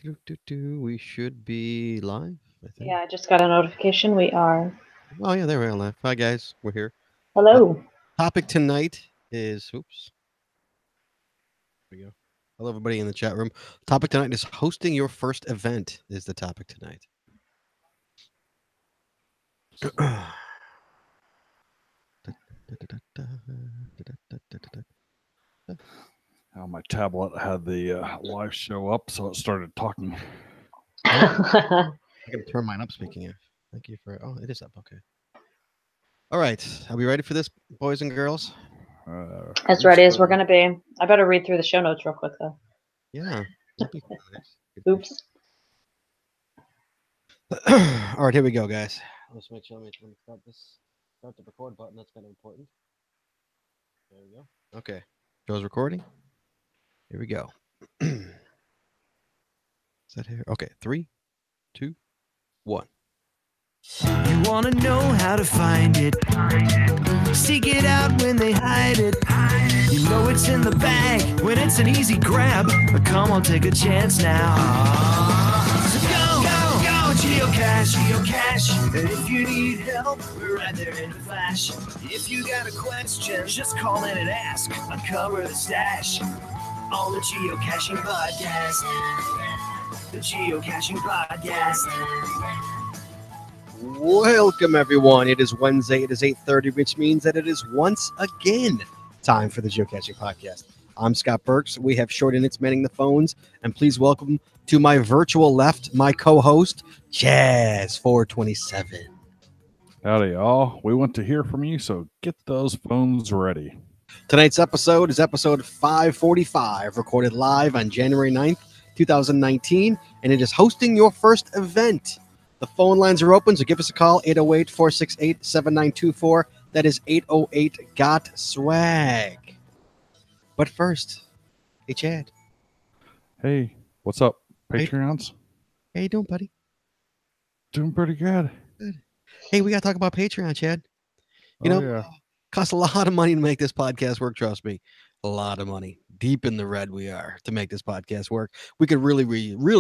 We should be live, I think. Yeah, I just got a notification. We are. Oh, yeah, there we are live. Hi, guys. We're here. Uh, Hello. topic tonight is, oops, here we go. Hello, everybody in the chat room. Topic tonight is hosting your first event is the topic tonight. My tablet had the live show up, so it started talking. Oh, I got to turn mine up, speaking of. Thank you for, oh, it is up. Okay. All right. Are we ready for this, boys and girls? As ready as we're going to be. I better read through the show notes real quick, though. Yeah. That'd be Oops. All right, here we go, guys. Let's make sure. Let me start this. Start the record button. That's kind of important. There we go. Okay. Show's recording. Here we go. Is that here? Okay. 3, 2, 1. You wanna know how to find it. Seek it out when they hide it. You know it's in the bag when it's an easy grab. But come on, take a chance now. So go, geocache. And if you need help, we're right there in a flash. If you got a question, just call in and ask. Uncover the stash on the Geocaching Podcast. The Geocaching Podcast. Welcome, everyone. It is Wednesday. It is 8:30, which means that it is once again time for the Geocaching Podcast. I'm Scott Burks. We have Short and It's manning the phones. And please welcome to my virtual left, my co-host, Jazz427. Howdy, y'all. We want to hear from you, so get those phones ready. Tonight's episode is episode 545, recorded live on January 9th, 2019, and it is hosting your first event. The phone lines are open, so give us a call, 808-468-7924. That is 808-GOT-SWAG. But first, hey, Chad. Hey, what's up, Patreons? How you doing, buddy? Doing pretty good. Good. Hey, we got to talk about Patreon, Chad. Yeah. Costs a lot of money to make this podcast work, trust me. A lot of money. Deep in the red we are to make this podcast work. We could really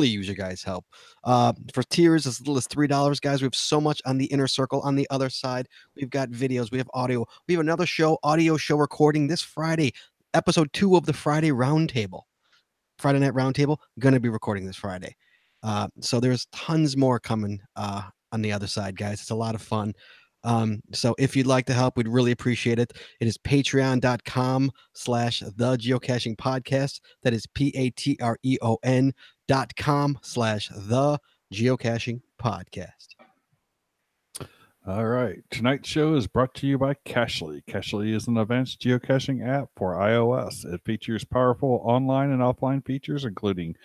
use your guys' help. For tiers as little as $3, guys, we have so much on the inner circle. On the other side, we've got videos, we have audio. We have another audio show recording this Friday, episode 2 of the Friday Roundtable. Friday Night Roundtable, going to be recording this Friday. So there's tons more coming on the other side, guys. It's a lot of fun. So if you'd like to help, we'd really appreciate it. It is patreon.com/the Geocaching Podcast. That is patreon.com/the Geocaching Podcast. All right. Tonight's show is brought to you by Cachly. Cachly is an advanced geocaching app for iOS. It features powerful online and offline features, including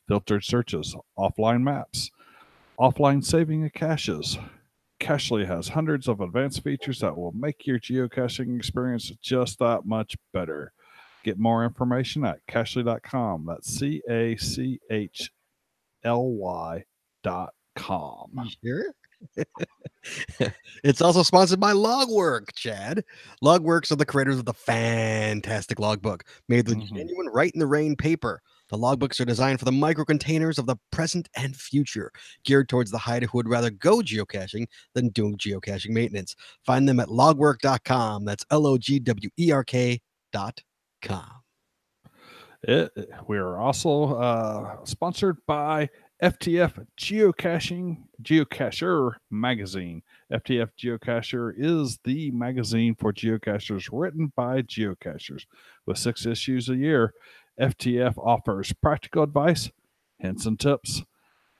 filtered searches, offline maps, offline saving of caches. Cachly has hundreds of advanced features that will make your geocaching experience just that much better. Get more information at cachly.com. That's CACHLY.com. Sure. It's also sponsored by Logwork, Chad. Logworks are the creators of the fantastic logbook made with genuine Write in the Rain paper. The logbooks are designed for the micro containers of the present and future, geared towards the hider who would rather go geocaching than doing geocaching maintenance. Find them at logwork.com. That's logwerk.com. We are also sponsored by FTF Geocacher magazine. FTF Geocacher is the magazine for geocachers written by geocachers. With 6 issues a year, FTF offers practical advice, hints and tips,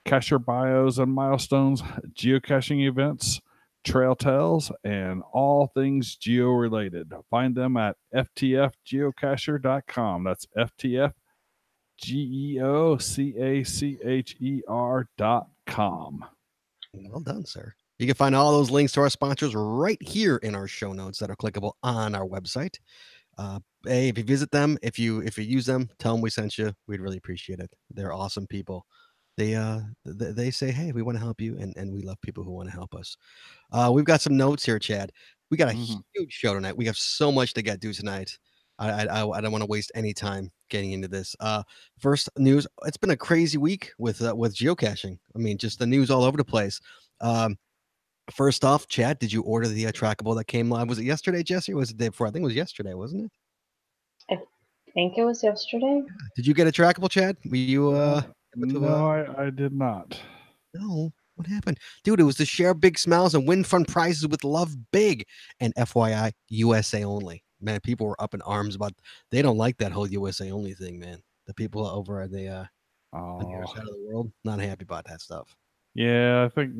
cacher bios and milestones, geocaching events, trail tales, and all things geo related. Find them at ftfgeocacher.com. That's FTF GEOCACHER.com. Well done, sir. You can find all those links to our sponsors right here in our show notes that are clickable on our website. Hey, if you visit them, if you use them, tell them we sent you. We'd really appreciate it. They're awesome people. They say, hey, we want to help you, and we love people who want to help us. We've got some notes here, Chad. We got a huge show tonight. We have so much to get to tonight. I don't want to waste any time getting into this. First news. It's been a crazy week with geocaching. I mean, just the news all over the place. First off, Chad, did you order the trackable that came live? Was it yesterday, Jesse, or was it the day before? I think it was yesterday, wasn't it? I think it was yesterday. Did you get a trackable, Chad? Were you No, I did not. No. What happened? Dude, it was to share big smiles and win fun prizes with Love Big. And FYI, USA only. Man, people were up in arms about they don't like that whole USA only thing, man. The people over on the on the other side of the world, not happy about that stuff. Yeah, I think,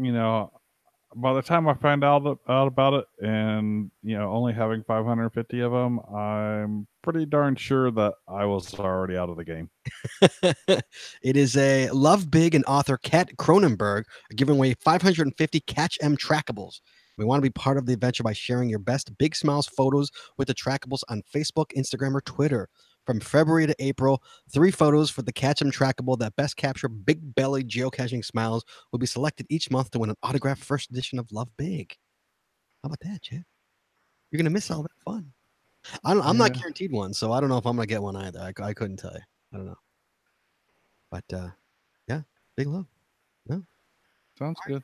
by the time I found out about it and, only having 550 of them, I'm pretty darn sure that I was already out of the game. It is a Love Big and author Kat Cronenberg are giving away 550 Catch M trackables. We want to be part of the adventure by sharing your best Big Smiles photos with the trackables on Facebook, Instagram, or Twitter. From February to April, 3 photos for the Catch M trackable that best capture big belly geocaching smiles will be selected each month to win an autographed first edition of Love Big. How about that, Chad? You're gonna miss all that fun. I'm not guaranteed one, so I don't know if I'm gonna get one either. I couldn't tell you. I don't know. But yeah, big love. No. Sounds good.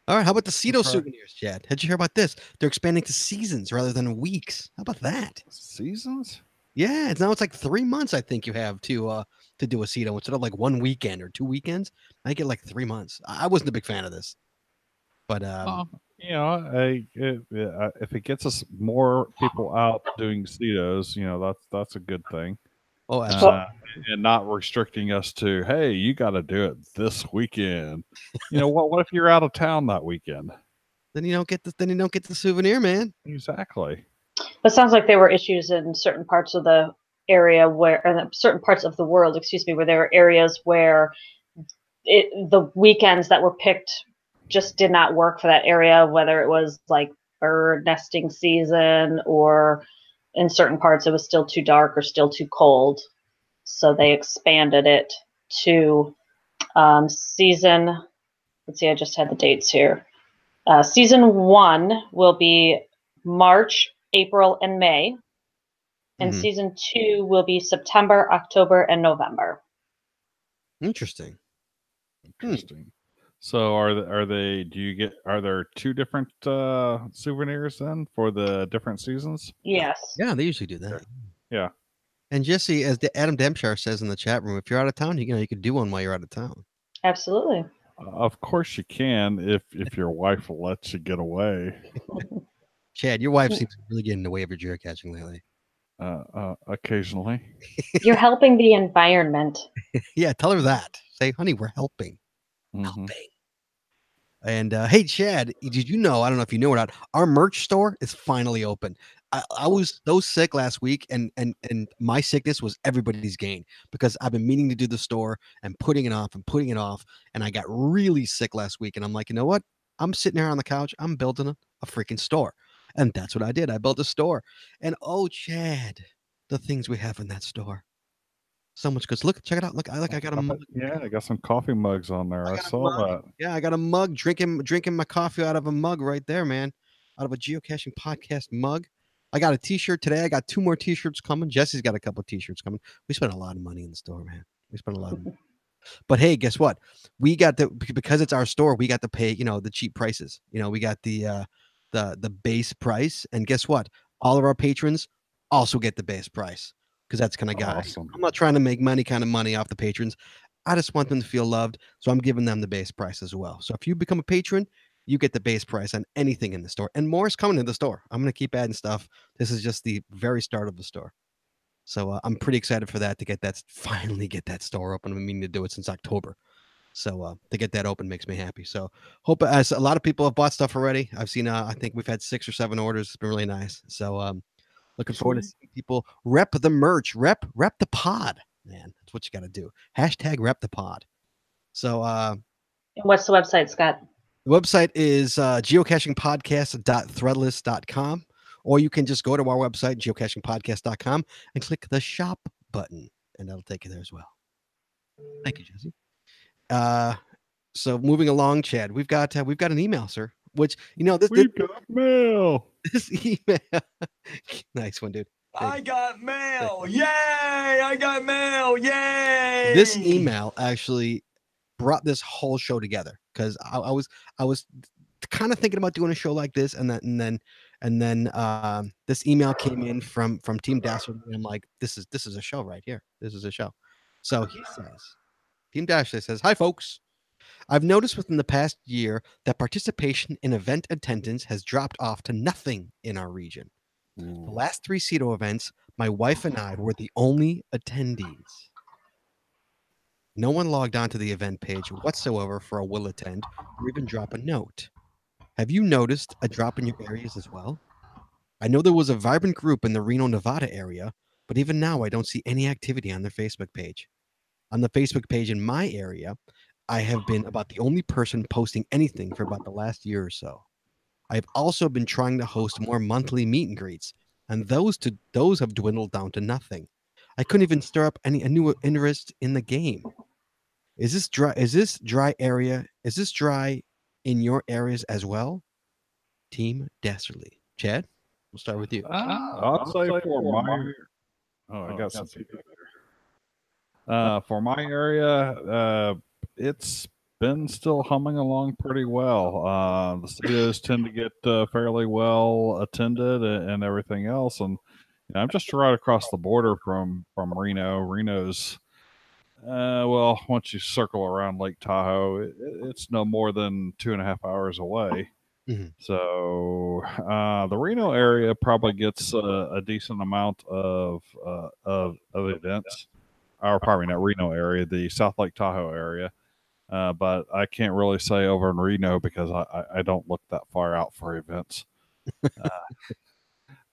All right, how about the Cedo Okay. souvenirs, Chad? Did you hear about this? They're expanding to seasons rather than weeks. How about that? Seasons? Yeah, it's like 3 months. I think you have to do a Cedo instead of like 1 weekend or 2 weekends. I get like 3 months. I wasn't a big fan of this, but If it gets us more people out doing CETOs, that's a good thing. oh, absolutely. And not restricting us to, hey, you got to do it this weekend. What if you're out of town that weekend? Then you don't get the souvenir, man. Exactly. It sounds like there were issues in certain parts of the area certain parts of the world, where there were areas where the weekends that were picked just did not work for that area, whether it was like bird nesting season or in certain parts it was still too dark or still too cold. So they expanded it to season. Let's see, I just had the dates here. Season 1 will be March, April, and May. And season 2 will be September, October, and November. Interesting. So are there 2 different souvenirs then for the different seasons? Yes. Yeah, they usually do that. Yeah. And Jesse, as Adam Demshar says in the chat room, if you're out of town, you could do one while you're out of town. Absolutely. Of course you can if your wife lets you get away. Chad, your wife seems to really get in the way of your geocaching lately. Occasionally. You're helping the environment. Yeah, tell her that. Say, honey, we're helping. Mm-hmm. Helping. And hey, Chad, did you know? I don't know if you know or not. Our merch store is finally open. I was so sick last week, and my sickness was everybody's gain because I've been meaning to do the store and putting it off, and I got really sick last week. And I'm like, you know what? I'm sitting here on the couch. I'm building a freaking store, and that's what I did. I built a store, and oh, Chad, the things we have in that store. So much good. Look, check it out. Look, I got a mug. Yeah, I got some coffee mugs on there. I saw that. Yeah, I got a mug, drinking my coffee out of a mug right there, man. Out of a Geocaching Podcast mug. I got a t-shirt today. I got 2 more t-shirts coming. Jesse's got a couple of t-shirts coming. We spent a lot of money in the store, man. We spent a lot of money. But hey, guess what? We got because it's our store, we got to pay, the cheap prices. We got the base price. And guess what? All of our patrons also get the base price. Because that's kind of guy. Awesome. I'm not trying to make money off the patrons. I just want them to feel loved. So I'm giving them the base price as well. So if you become a patron, you get the base price on anything in the store. And more is coming to the store. I'm going to keep adding stuff. This is just the very start of the store. So I'm pretty excited for that finally get that store open. I've been meaning to do it since October. So to get that open makes me happy. So hope as a lot of people have bought stuff already. I've seen, I think we've had 6 or 7 orders. It's been really nice. So looking forward to seeing people rep the merch, rep the pod, man. That's what you got to do. # rep the pod. So, And what's the website, Scott? The website is geocachingpodcast.threadless.com, or you can just go to our website, geocachingpodcast.com, and click the shop button, and that'll take you there as well. Thank you, Jesse. So moving along, Chad, we've got an email, sir. Which we've got mail. This email, nice one, dude. I got mail! Yay! I got mail! Yay! This email actually brought this whole show together because I was kind of thinking about doing a show like this, and then this email came in from Team Dasher, and I'm like, this is a show right here. This is a show. So he says, Team Dasher says, "Hi folks. I've noticed within the past year that participation in event attendance has dropped off to nothing in our region. The last 3 CETO events, my wife and I were the only attendees. No one logged onto the event page whatsoever for a will attend or even drop a note. Have you noticed a drop in your areas as well? I know there was a vibrant group in the Reno, Nevada area, but even now I don't see any activity on their Facebook page. On the Facebook page in my area, I have been about the only person posting anything for about the last year or so. I've also been trying to host more monthly meet and greets, and those have dwindled down to nothing. I couldn't even stir up a new interest in the game. Is this dry? Is this dry in your areas as well? Team Dasserly. Chad, we'll start with you. I'll say for my. Oh, I got some people there. For my area, it's been still humming along pretty well. The CETOs tend to get fairly well attended and everything else, and I'm just right across the border from Reno. Reno's well, once you circle around Lake Tahoe, it's no more than 2.5 hours away. Mm-hmm. So the Reno area probably gets a decent amount of events. Or probably not Reno area, the South Lake Tahoe area. But I can't really say over in Reno because I don't look that far out for events.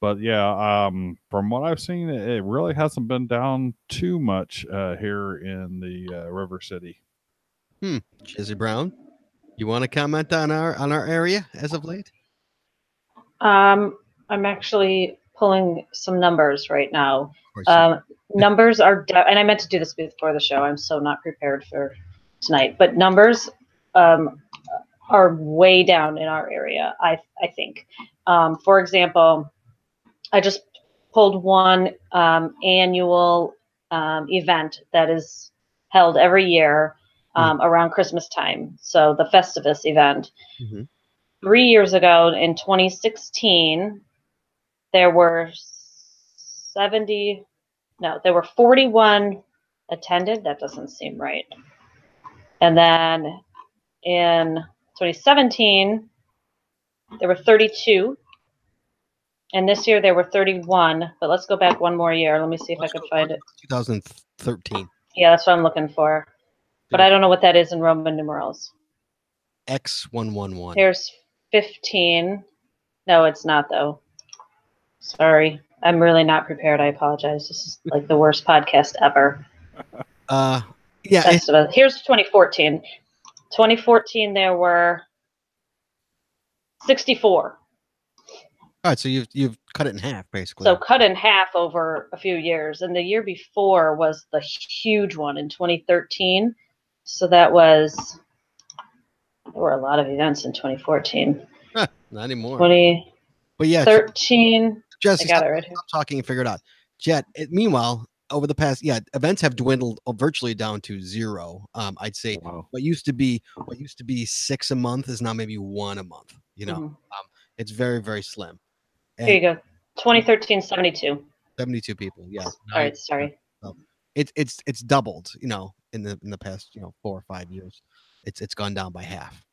But yeah, from what I've seen, it really hasn't been down too much here in the River City. Jesse Brown, you want to comment on our area as of late? I'm actually pulling some numbers right now. Of Numbers are, and I meant to do this before the show. I'm so not prepared for tonight, but numbers are way down in our area, I think. For example, I just pulled one annual event that is held every year around Christmas time. So the Festivus event. Mm-hmm. 3 years ago in 2016, there were 41 attended. That doesn't seem right. And then in 2017, there were 32. And this year there were 31. But let's go back one more year. Let me see if I can find it. 2013. Yeah, that's what I'm looking for. But I don't know what that is in Roman numerals. X111. Here's 15. No, it's not, though. Sorry. I'm really not prepared. I apologize. This is like the worst podcast ever. Yeah. Here's 2014. 2014, there were 64. All right, so you've cut it in half, basically. So cut in half over a few years. And the year before was the huge one in 2013. So there were a lot of events in 2014. Not anymore. 2013. But yeah, Jesse, I got it right here. Stop talking and figure it out. Jet, meanwhile, over the past, events have dwindled virtually down to 0. I'd say what used to be 6 a month is now maybe 1 a month. It's very, very slim. And here you go. 2013, 72. 72 people. Yeah. All right. Sorry. So it's doubled. In the past 4 or 5 years, it's gone down by half.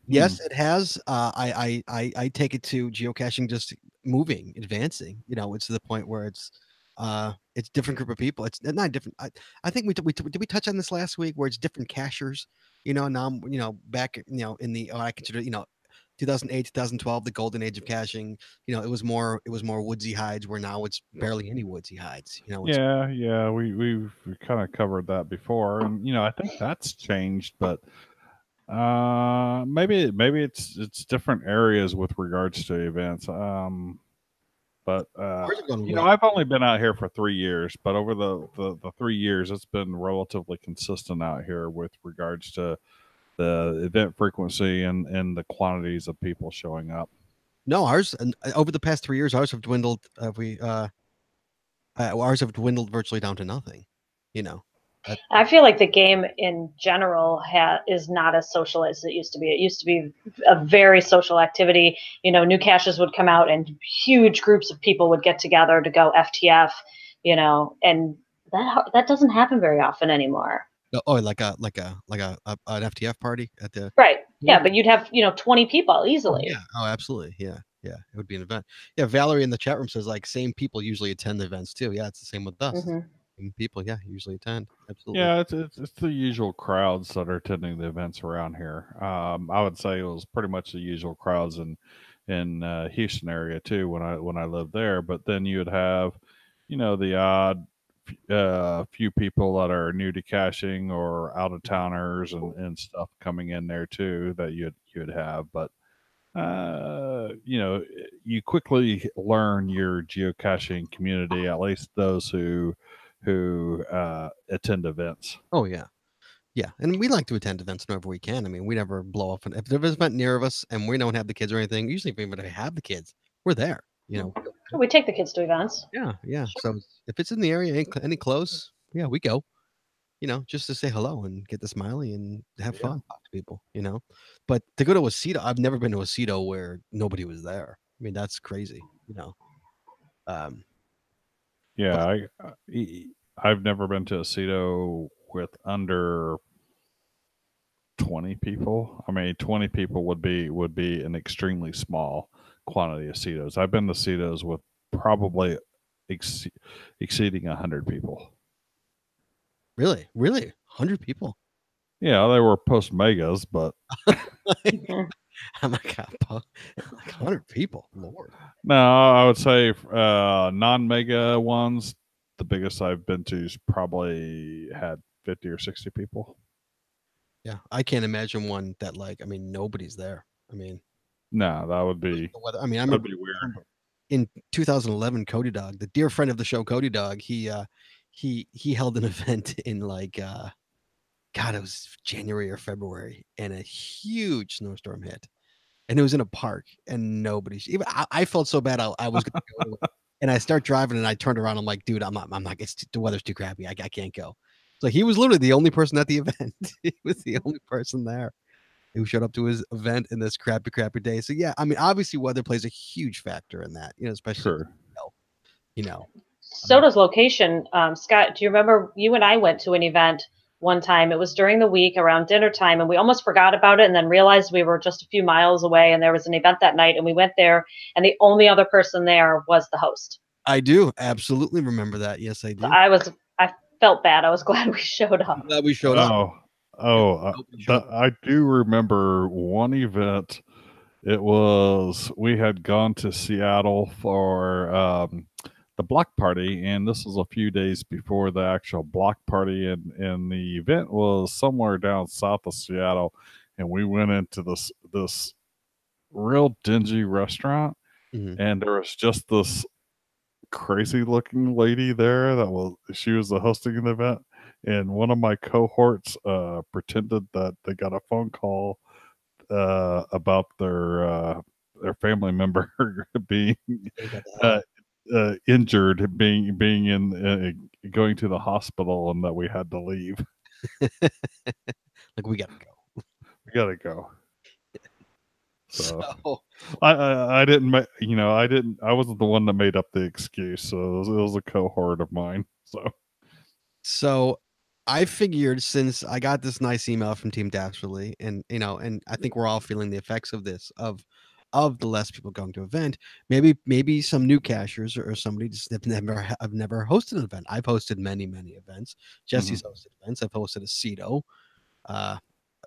Yes, it has. I take it to geocaching just advancing. It's to the point where it's different group of people. It's not different. I think did we touch on this last week where it's different cachers. Now back in the I consider 2008, 2012, the golden age of caching. It was more woodsy hides, where now it's barely any woodsy hides. Yeah, we've kind of covered that before, and I think that's changed, but maybe it's different areas with regards to events. But I've only been out here for 3 years, but over the 3 years, it's been relatively consistent out here with regards to the event frequency and the quantities of people showing up. No, ours over the past 3 years, ours have dwindled. Ours have dwindled virtually down to nothing. You know, I feel like the game in general is not as social as it used to be. It used to be a very social activity. New caches would come out and huge groups of people would get together to go FTF. And that doesn't happen very often anymore. oh, like an FTF party at the Right. Yeah, but you'd have 20 people Oh, easily. yeah. Oh, absolutely. Yeah. Yeah. It would be an event. Yeah. Valerie in the chat room says like same people usually attend the events too. Yeah. It's the same with us. Hmm. Same people. Yeah. Usually attend. Absolutely. Yeah, it's the usual crowds that are attending the events around here. I would say it was pretty much the usual crowds in Houston area too when I lived there. But then you would have, the odd few people that are new to caching or out of towners and stuff coming in there too that you'd have. But you quickly learn your geocaching community, at least those who attend events. Oh, yeah. Yeah. And we like to attend events whenever we can. I mean, we never blow up. If there's an event near of us and we don't have the kids or anything, usually if we even have the kids, we're there. We take the kids to events. Yeah. Yeah. So if it's in the area, any close, yeah, we go. Just to say hello and get the smiley and have fun, talk to people, But to go to a CETO, I've never been to a CETO where nobody was there. I mean, that's crazy, Um, Yeah, I've never been to a CETO with under 20 people. I mean, 20 people would be an extremely small quantity of CETOs. I've been to CETOs with probably exceeding 100 people. really, 100 people. Yeah, they were post megas, but Oh my god, like 100 people, Lord. no, I would say non mega ones. The biggest I've been to is probably had 50 or 60 people. Yeah, I can't imagine one that nobody's there. I mean, no, that would be. The weather. I mean, I that'd remember be weird. in 2011, Cody Dog, the dear friend of the show, Cody Dog, he held an event in God, it was January or February, and a huge snowstorm hit, and it was in a park, and nobody's even. I felt so bad. I was going to go, and I start driving, and I turned around. I'm like, dude, I'm not. The weather's too crappy. I can't go. So he was literally the only person at the event. He was the only person there who showed up to his event in this crappy day. So yeah, I mean, obviously, weather plays a huge factor in that. Especially Sure. So does location. Scott, do you remember you and I went to an event one time? It was during the week around dinner time, and we almost forgot about it and then realized we were just a few miles away and there was an event that night, and we went there, and the only other person there was the host. I do absolutely remember that. Yes, I do. So I felt bad. I was glad we showed up. I'm glad we showed up. I do remember one event. It was, we had gone to Seattle for the block party, and this was a few days before the actual block party, and the event was somewhere down south of Seattle, and we went into this real dingy restaurant, and there was just this crazy looking lady there she was the hosting of the event, and one of my cohorts pretended that they got a phone call about their family member being injured, being in going to the hospital, and that we had to leave. Like, we gotta go. So I didn't, I wasn't the one that made up the excuse. So it was a cohort of mine. So I figured, since I got this nice email from Team Dastardly, and I think we're all feeling the effects of this, of the less people going to event, maybe some new cashers or somebody just have never hosted an event. I've hosted many events. Jesse's hosted events. I've hosted a CETO.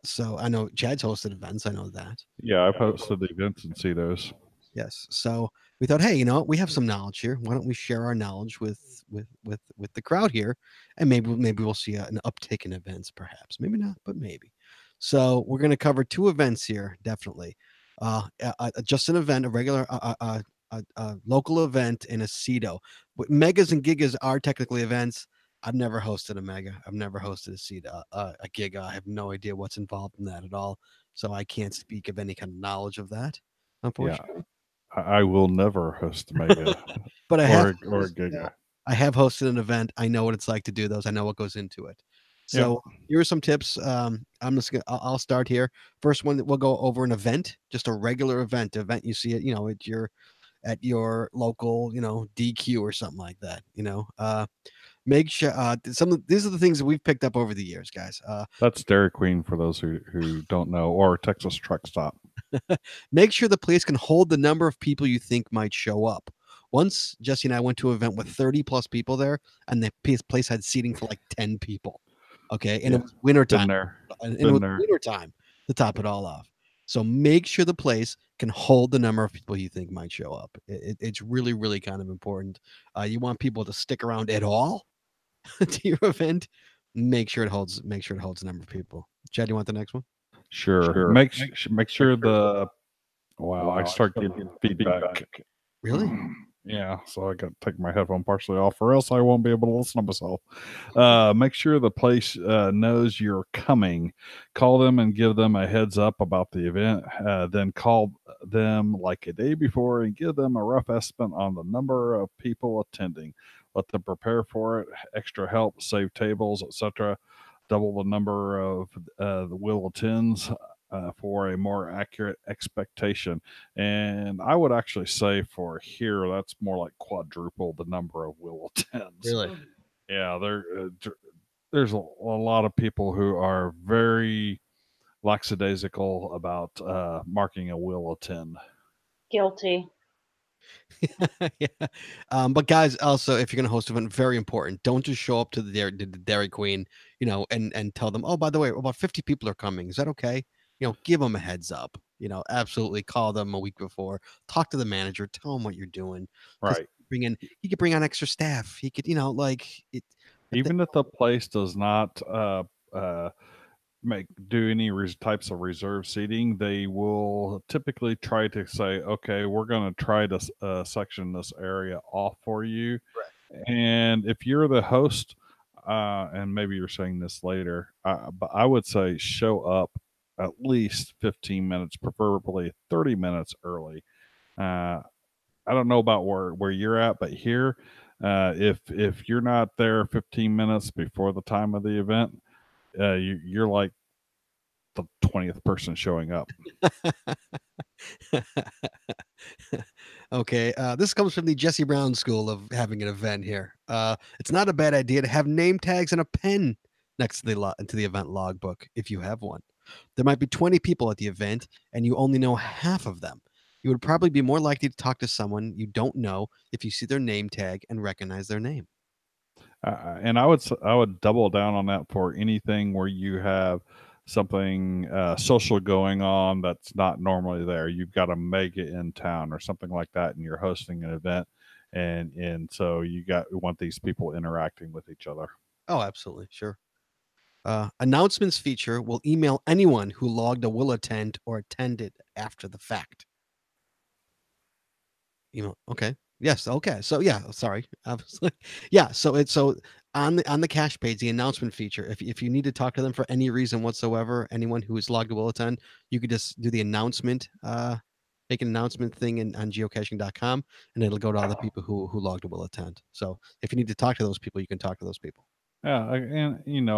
So I know Chad's hosted events. I know that. Yeah, I've hosted the events and CETOs. Yes. So we thought, hey, we have some knowledge here. Why don't we share our knowledge with the crowd here, and maybe we'll see an uptick in events, perhaps. Maybe not, but maybe. So we're going to cover 2 events here, definitely. Just an event, a regular local event, and a CETO. But megas and gigas are technically events. I've never hosted a mega. I've never hosted a CETO, a giga. I have no idea what's involved in that at all. So I can't speak of any kind of knowledge of that, unfortunately. Yeah. I will never host a mega But I have or a giga. I have hosted an event. I know what it's like to do those. I know what goes into it. So here are some tips. I'll start here. First one, we'll go over an event, just a regular event you see it, at your local, DQ or something like that. Make sure these are the things that we've picked up over the years, guys. That's Dairy Queen for those who don't know, or Texas Truck Stop. Make sure the place can hold the number of people you think might show up. Once Jesse and I went to an event with 30 plus people there, and the place had seating for like 10 people. Okay. And it was winter time. Winter time to top it all off. So make sure the place can hold the number of people you think might show up. It's really, really kind of important. You want people to stick around at all to your event. Make sure it holds the number of people. Chad, you want the next one? Sure. Make sure the. Wow, I start getting feedback. Really? Yeah, so I got to take my headphone partially off, or else I won't be able to listen to myself. Make sure the place knows you're coming. Call them and give them a heads up about the event. Then call them like a day before and give them a rough estimate on the number of people attending. Let them prepare for it. Extra help, save tables, etc. Double the number of the will attends. For a more accurate expectation. And I would actually say for here, that's more like quadruple the number of will attends. Really? Yeah, there's a lot of people who are very lackadaisical about marking a will attend. Guilty. Yeah. But guys, also, if you're going to host an event, very important. Don't just show up to the Dairy Queen, and tell them, oh, by the way, about 50 people are coming. Is that okay? Give them a heads up. Absolutely call them a week before. Talk to the manager. Tell them what you're doing. Right. He could bring on extra staff. He could, Even if the place does not do any types of reserve seating, they will typically try to say, okay, we're going to try to section this area off for you. Right. And if you're the host, and maybe you're saying this later, but I would say show up at least 15 minutes, preferably 30 minutes early. I don't know about where you're at, but here, if you're not there 15 minutes before the time of the event, you're like the 20th person showing up. Okay. This comes from the Jesse Brown school of having an event here. It's not a bad idea to have name tags and a pen next to the event logbook if you have one. There might be 20 people at the event and you only know half of them. You would probably be more likely to talk to someone you don't know if you see their name tag and recognize their name. And I would double down on that for anything where you have something social going on that's not normally there. You've got a mega in town or something like that, and you're hosting an event, and so you want these people interacting with each other. Oh, absolutely, sure. Announcements feature will email anyone who logged a will attend or attended after the fact. Okay. Yes. Okay. So yeah. Sorry. Yeah. So on the cache page, the announcement feature. If you need to talk to them for any reason whatsoever, anyone who is logged will attend, you could just do the announcement. Make an announcement thing on geocaching.com, and it'll go to all the people who logged will attend. So if you need to talk to those people, you can talk to those people. Yeah, and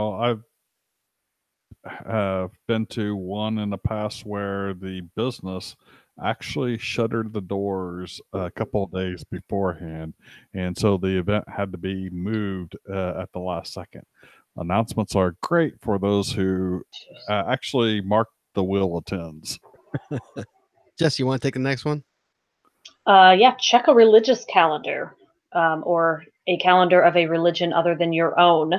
I've been to one in the past where the business actually shuttered the doors a couple of days beforehand, and so the event had to be moved at the last second. Announcements are great for those who actually mark the will attends. Jess, you want to take the next one? Yeah, check a religious calendar or a calendar of a religion other than your own.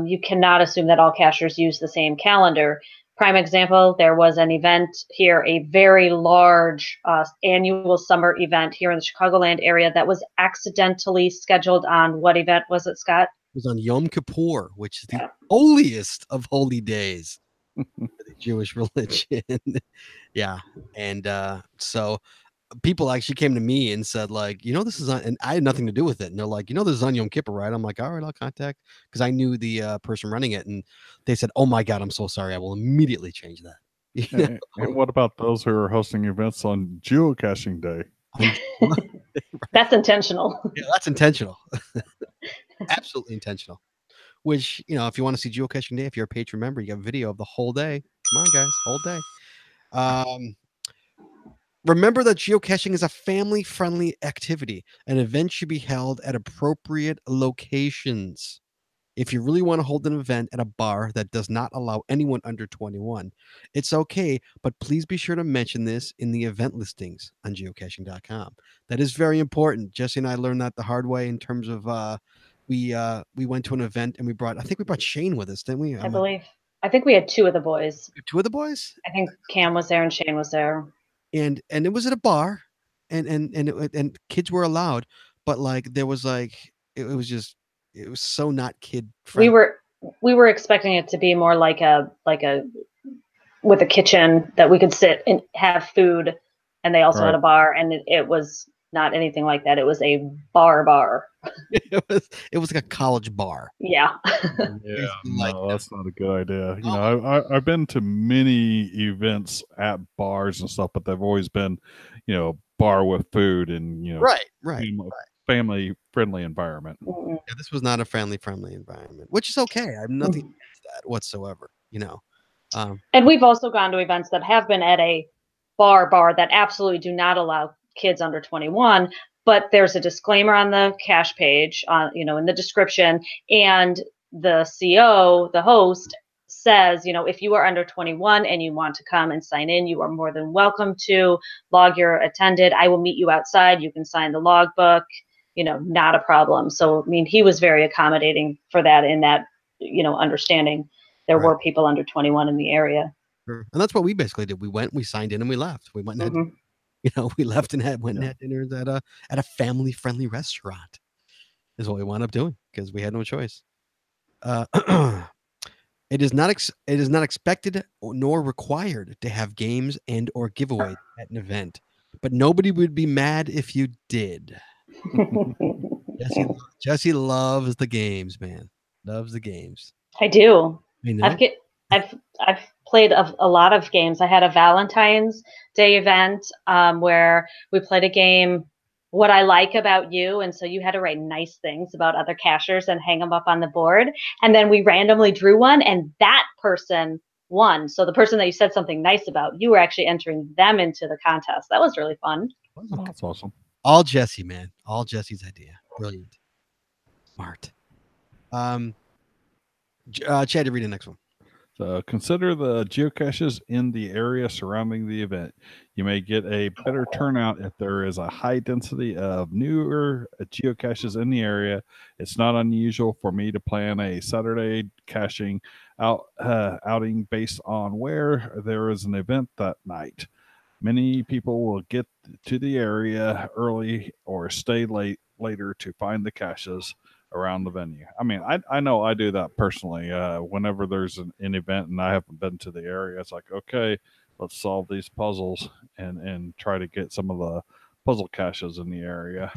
You cannot assume that all cachers use the same calendar. Prime example, there was an event here, a very large annual summer event here in the Chicagoland area that was accidentally scheduled on what event was it, Scott? It was on Yom Kippur, which is the holiest of holy days for the Jewish religion. Yeah. And so people actually came to me and said, like, this is on, and I had nothing to do with it. And they're like, this is on Yom Kippur, right? I'm like, all right, I'll contact, because I knew the person running it. And they said, oh my God, I'm so sorry. I will immediately change that. And what about those who are hosting events on Geocaching Day? That's intentional. Yeah, that's intentional. Absolutely intentional. Which, if you want to see Geocaching Day, if you're a patron member, you got a video of the whole day. Come on, guys, whole day. Remember that geocaching is a family-friendly activity. An event should be held at appropriate locations. If you really want to hold an event at a bar that does not allow anyone under 21, it's okay, but please be sure to mention this in the event listings on geocaching.com. That is very important. Jesse and I learned that the hard way in terms of we went to an event and I think we brought Shane with us, didn't we? I believe. I think we had two of the boys. Two of the boys? I think Cam was there and Shane was there. And it was at a bar, and kids were allowed, but like there was like it was so not kid friendly. We were expecting it to be more like a with a kitchen that we could sit and have food, and they also had a bar, and it was not anything like that. It was a bar. It was like a college bar. Yeah. Yeah, no, that's not a good idea. I've been to many events at bars and stuff, but they've always been, bar with food and right. family friendly environment. Mm-hmm. Yeah, this was not a family friendly environment, which is okay. I have nothing against that whatsoever. And we've also gone to events that have been at a bar that absolutely do not allow kids under 21. But there's a disclaimer on the cache page, in the description, and the CO, the host, says, if you are under 21 and you want to come and sign in, you are more than welcome to log your attended. I will meet you outside. You can sign the logbook, not a problem. So, he was very accommodating for that in that, understanding there were people under 21 in the area. Sure. And that's what we basically did. We went, we signed in, and we left. We went and had we left and went and had dinner at a family-friendly restaurant is what we wound up doing because we had no choice. It is not expected nor required to have games and or giveaways at an event, but nobody would be mad if you did. Jesse loves the games, man. Loves the games. I do. I know. I've played a lot of games. I had a Valentine's Day event where we played a game, What I Like About You. And so you had to write nice things about other cachers and hang them up on the board. And then we randomly drew one and that person won. So the person that you said something nice about, you were actually entering them into the contest. That was really fun. Oh, that's awesome. All Jesse, man. All Jesse's idea. Brilliant. Smart. Chad, read the next one. So consider the geocaches in the area surrounding the event. You may get a better turnout if there is a high density of newer geocaches in the area. It's not unusual for me to plan a Saturday caching outing based on where there is an event that night. Many people will get to the area early or stay later to find the caches around the venue. I know I do that personally. Whenever there's an event and I haven't been to the area, it's like, okay, let's solve these puzzles and try to get some of the puzzle caches in the area.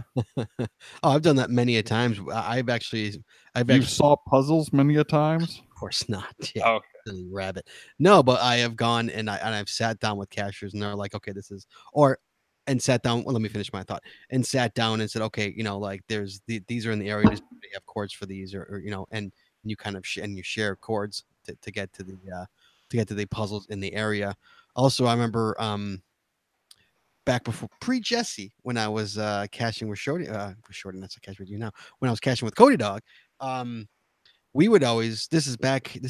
I've done that many a times. You've solved puzzles many a times? Of course not. Yeah. Okay. Silly rabbit. No, but I have gone and I've sat down with cachers and they're like, okay, and sat down. Well, let me finish my thought. And sat down and said, okay, like there's these are in the area. They have chords for these, or and you kind of you share chords to get to the puzzles in the area. Also, I remember back before pre-Jesse when I was caching with Shorty. Shorty, that's a cache with you now. When I was caching with Cody Dog, we would always. This is back. Me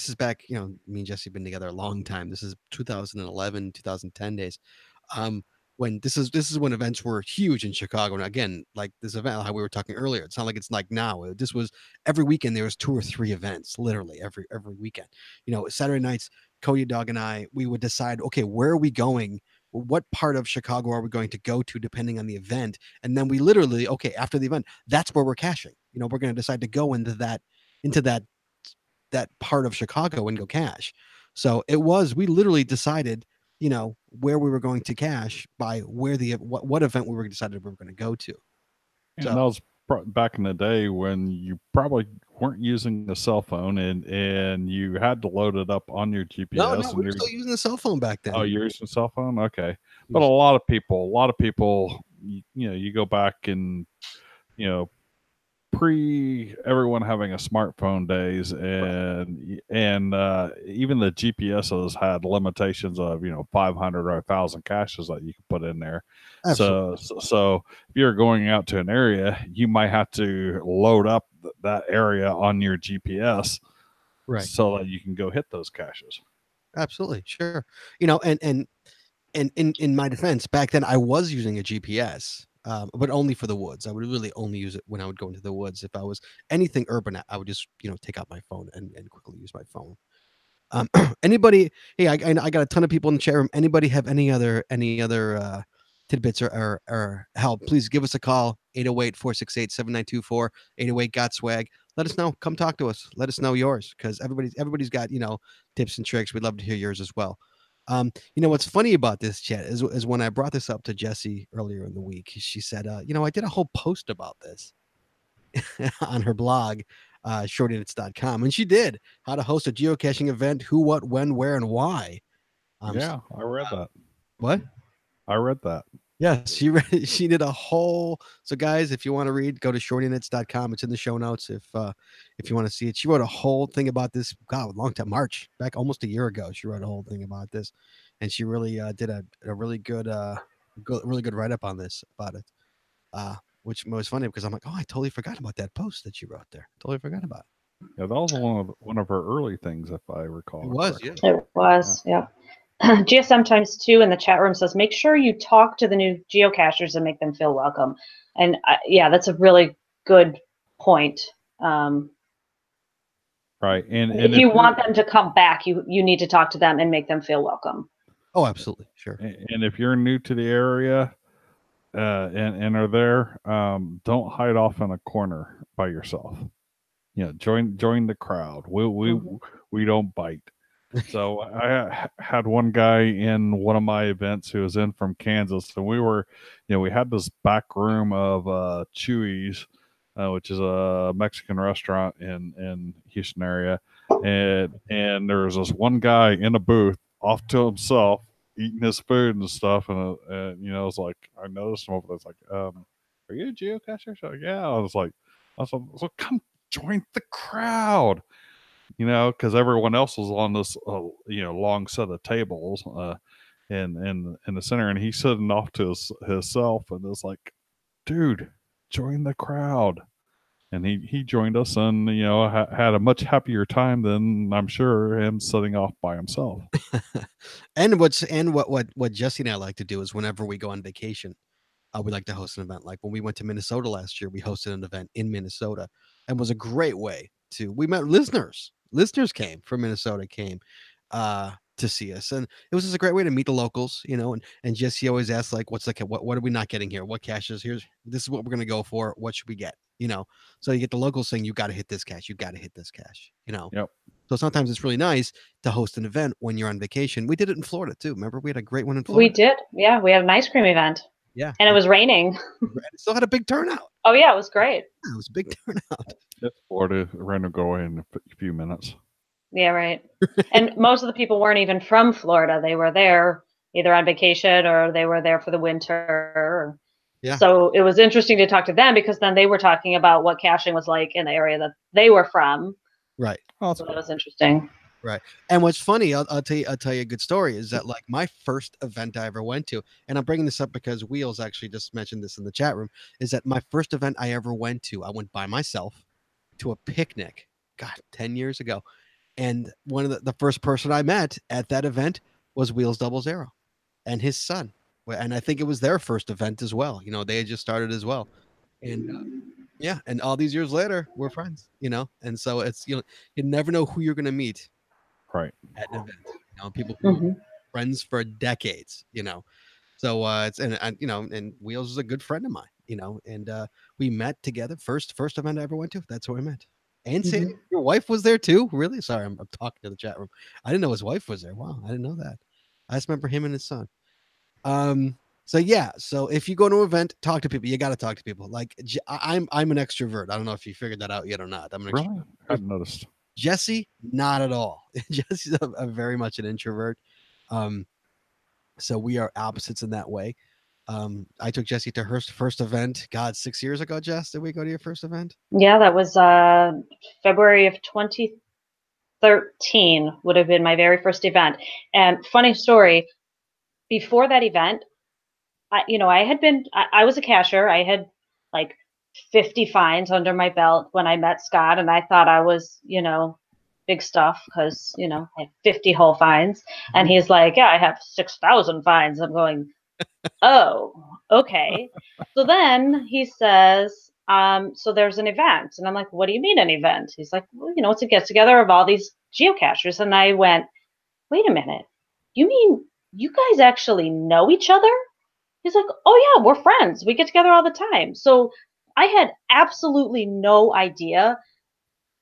and Jesse have been together a long time. This is 2011, 2010 days. When this is when events were huge in Chicago. And again, like this event, how we were talking earlier, it's not like it's like now. This was every weekend. There was 2 or 3 events, literally every weekend. Saturday nights, Cody Dog and I, we would decide, okay, where are we going? What part of Chicago are we going to go to, depending on the event? And then we literally, okay, after the event, that's where we're caching. We're going to decide to go into that part of Chicago and go cache. So we literally decided, where we were going to cache by where what event we were decided we were going to go to. And that was back in the day when you probably weren't using the cell phone and you had to load it up on your GPS. No, we were still using the cell phone back then. Oh, you're using the cell phone? Okay. But a lot of people you go back and, pre everyone having a smartphone days, and even the GPSs had limitations of 500 or 1,000 caches that you could put in there. Absolutely. So if you're going out to an area, you might have to load up that area on your GPS, Right. so that you can go hit those caches. Absolutely, sure. And in my defense, back then I was using a GPS, but only for the woods. I would really only use it when I would go into the woods. If I was anything urban, I would just take out my phone and quickly use my phone. Anybody? Hey, I got a ton of people in the chat room. Anybody have any other tidbits or help? Please give us a call. 808-468-7924. 808 got swag. Let us know. Come talk to us. Let us know yours, because everybody's got tips and tricks. We'd love to hear yours as well. What's funny about this, chat, is when I brought this up to Jessie earlier in the week, she said, I did a whole post about this on her blog, shortedits.com, and she did how to host a geocaching event, who, what, when, where, and why. Yeah, I read that. What? I read that. Yes, she did a whole. So guys, if you want to read, go to shortedits.com. It's in the show notes if you want to see it. She wrote a whole thing about this. God, a long time, March, back almost a year ago. She wrote a whole thing about this, and she really did a really good write up on this about it. Which was funny because I'm like, oh, I totally forgot about that post that she wrote there. Totally forgot about it. Yeah, that was one of her early things, if I recall. It was, correctly. yeah. It was, yeah. GSM times 2 in the chat room says, make sure you talk to the new geocachers and make them feel welcome. And that's a really good point. Right. And if you want them to come back, you need to talk to them and make them feel welcome. Oh, absolutely. Sure. And if you're new to the area and are there, don't hide off in a corner by yourself. Join the crowd. We don't bite. So I had one guy in one of my events who was in from Kansas, and we were, we had this back room of Chewy's, which is a Mexican restaurant in Houston area, and there was this one guy in a booth off to himself eating his food and stuff, and I was like, I noticed him over there. It's like, are you a geocacher? So yeah, I was like, come join the crowd. Because everyone else was on this, long set of tables, in the center, and he's sitting off to himself, and it's like, dude, join the crowd, and he joined us, and had a much happier time than I'm sure him sitting off by himself. And what Jesse and I like to do is whenever we go on vacation, we like to host an event. Like when we went to Minnesota last year, we hosted an event in Minnesota, and was a great way we met listeners. Listeners came from Minnesota, to see us, and it was just a great way to meet the locals, and Jesse always asks, like, what are we not getting here? What caches? This is what we're gonna go for. What should we get? So you get the locals saying, you got to hit this cache, you got to hit this cache, Yep. So sometimes it's really nice to host an event when you're on vacation. We did it in Florida too. Remember, we had a great one in Florida. We did, yeah. We had an ice cream event. Yeah, and it was raining. It still had a big turnout. Oh yeah, it was great. Yeah, it was a big turnout. Florida ran to go in a few minutes. Yeah, right. And most of the people weren't even from Florida. They were there either on vacation or they were there for the winter. Yeah. So it was interesting to talk to them because then they were talking about what caching was like in the area that they were from. Right. Oh, so that was interesting. Right. And what's funny, I'll tell you a good story, is that like my first event I ever went to, and I'm bringing this up because Wheels actually just mentioned this in the chat room, is that my first event I ever went to, I went by myself to a picnic, 10 years ago. And one of the first person I met at that event was Wheels 00 and his son. And I think it was their first event as well. They had just started as well. And yeah, and all these years later, we're friends, and so it's, you never know who you're going to meet. Right. At an event, people who are friends for decades, so it's, and Wheels is a good friend of mine, and we met together. First event I ever went to, that's where we met. And Sandy, your wife was there too? Really? Sorry, I'm talking to the chat room. I didn't know his wife was there. Wow, I didn't know that. I just remember him and his son. So yeah, so if you go to an event, talk to people. You got to talk to people. Like I'm an extrovert. I don't know if you figured that out yet or not. I'm an extrovert. Really? I hadn't noticed. Jesse, not at all. Jesse's a very much an introvert. So we are opposites in that way. I took Jessie to her first event. God, 6 years ago, Jess, did we go to your first event? Yeah, that was February of 2013 would have been my very first event. And funny story, before that event, I was a cashier. I had like 50 fines under my belt when I met Scott, and I thought I was, big stuff because, I had 50 whole fines. And he's like, yeah, I have 6,000 fines. I'm going, oh, okay. So then he says, so there's an event. And I'm like, what do you mean an event? He's like, well, it's a get together of all these geocachers. And I went, wait a minute. You mean you guys actually know each other? He's like, oh yeah, we're friends. We get together all the time. So I had absolutely no idea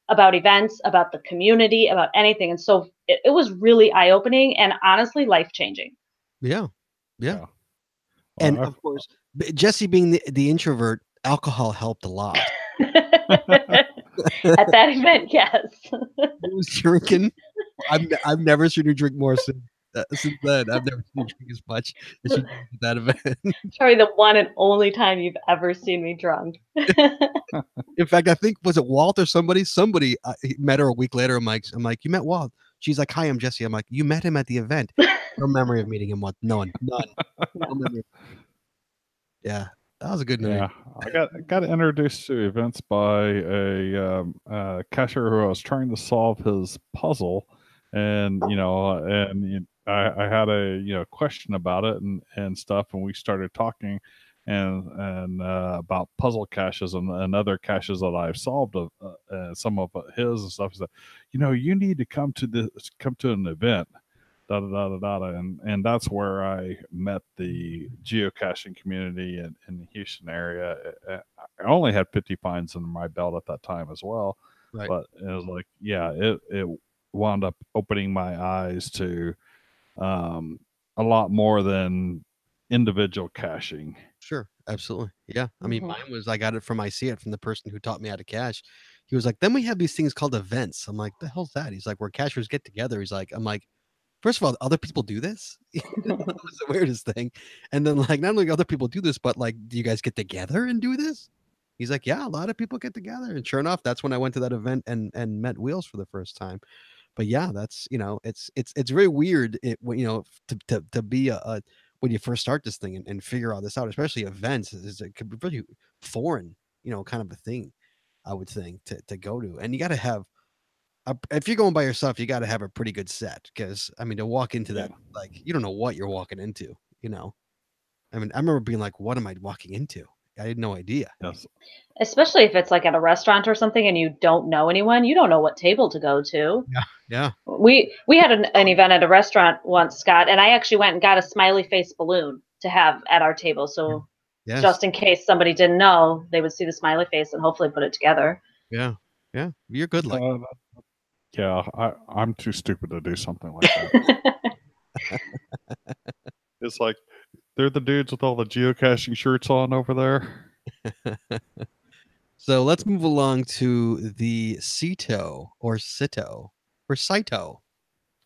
about events, about the community, about anything. And so it was really eye-opening and honestly life-changing. Yeah. Well, And of course, Jessie being the introvert, alcohol helped a lot. At that event, yes. I was drinking. I've never seen her drink more since then. I've never seen her drink as much as she did at that event. Probably the one and only time you've ever seen me drunk. In fact, I think, was it Walt or somebody? Somebody met her a week later. I'm like, you met Walt? She's like, hi, I'm Jessie. I'm like, you met him at the event. No memory of meeting him. What? None. No memory. Yeah, that was a good night. Yeah, I got introduced to events by a cashier who I was trying to solve his puzzle, and I had a question about it and stuff, and we started talking and about puzzle caches and other caches that I've solved of some of his and stuff. He said, you need to come to an event. Da, da, da, da, da, and that's where I met the geocaching community in the Houston area. I only had 50 fines under my belt at that time as well, Right. but it was like, yeah, it wound up opening my eyes to a lot more than individual caching. Sure, absolutely. Yeah, I mean, Mhm. mine was, I got it from from the person who taught me how to cache. He was like, then we have these things called events. I'm like, the hell's that? He's like, where cachers get together. I'm like, first of all, other people do this? That was the weirdest thing. And then, like, not only other people do this, but like, do you guys get together and do this? He's like, yeah, a lot of people get together. And sure enough, that's when I went to that event and met Wheels for the first time. But yeah, that's, it's very weird to be a when you first start this thing and figure all this out, especially events, it could be really foreign, kind of a thing, I would think, to go to. And you got to have if you're going by yourself, you got to have a pretty good set, because I mean, to walk into that, like, you don't know what you're walking into. I mean, I remember being like, what am I walking into? I had no idea. Yes. Especially if it's like at a restaurant or something and you don't know anyone, you don't know what table to go to. Yeah. We had an event at a restaurant once, Scott, and I actually went and got a smiley face balloon to have at our table. So Yes. just in case somebody didn't know, they would see the smiley face and hopefully put it together. Yeah. You're good. Like, Yeah, I'm too stupid to do something like that. It's like, they're the dudes with all the geocaching shirts on over there. So let's move along to the Sito or Sito or Saito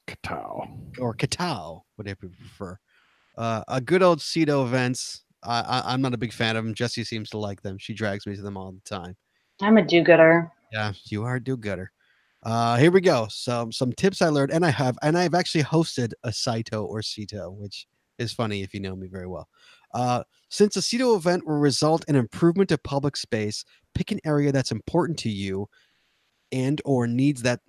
Katow. or Katao, whatever you prefer. A good old Sito events. I'm not a big fan of them. Jessie seems to like them. She drags me to them all the time. I'm a do-gooder. Yeah, you are a do-gooder. Here we go. Some tips I learned, and I've actually hosted a Saito or Sito, which is funny if you know me very well. Since a Sito event will result in improvement of public space, pick an area that's important to you and or needs that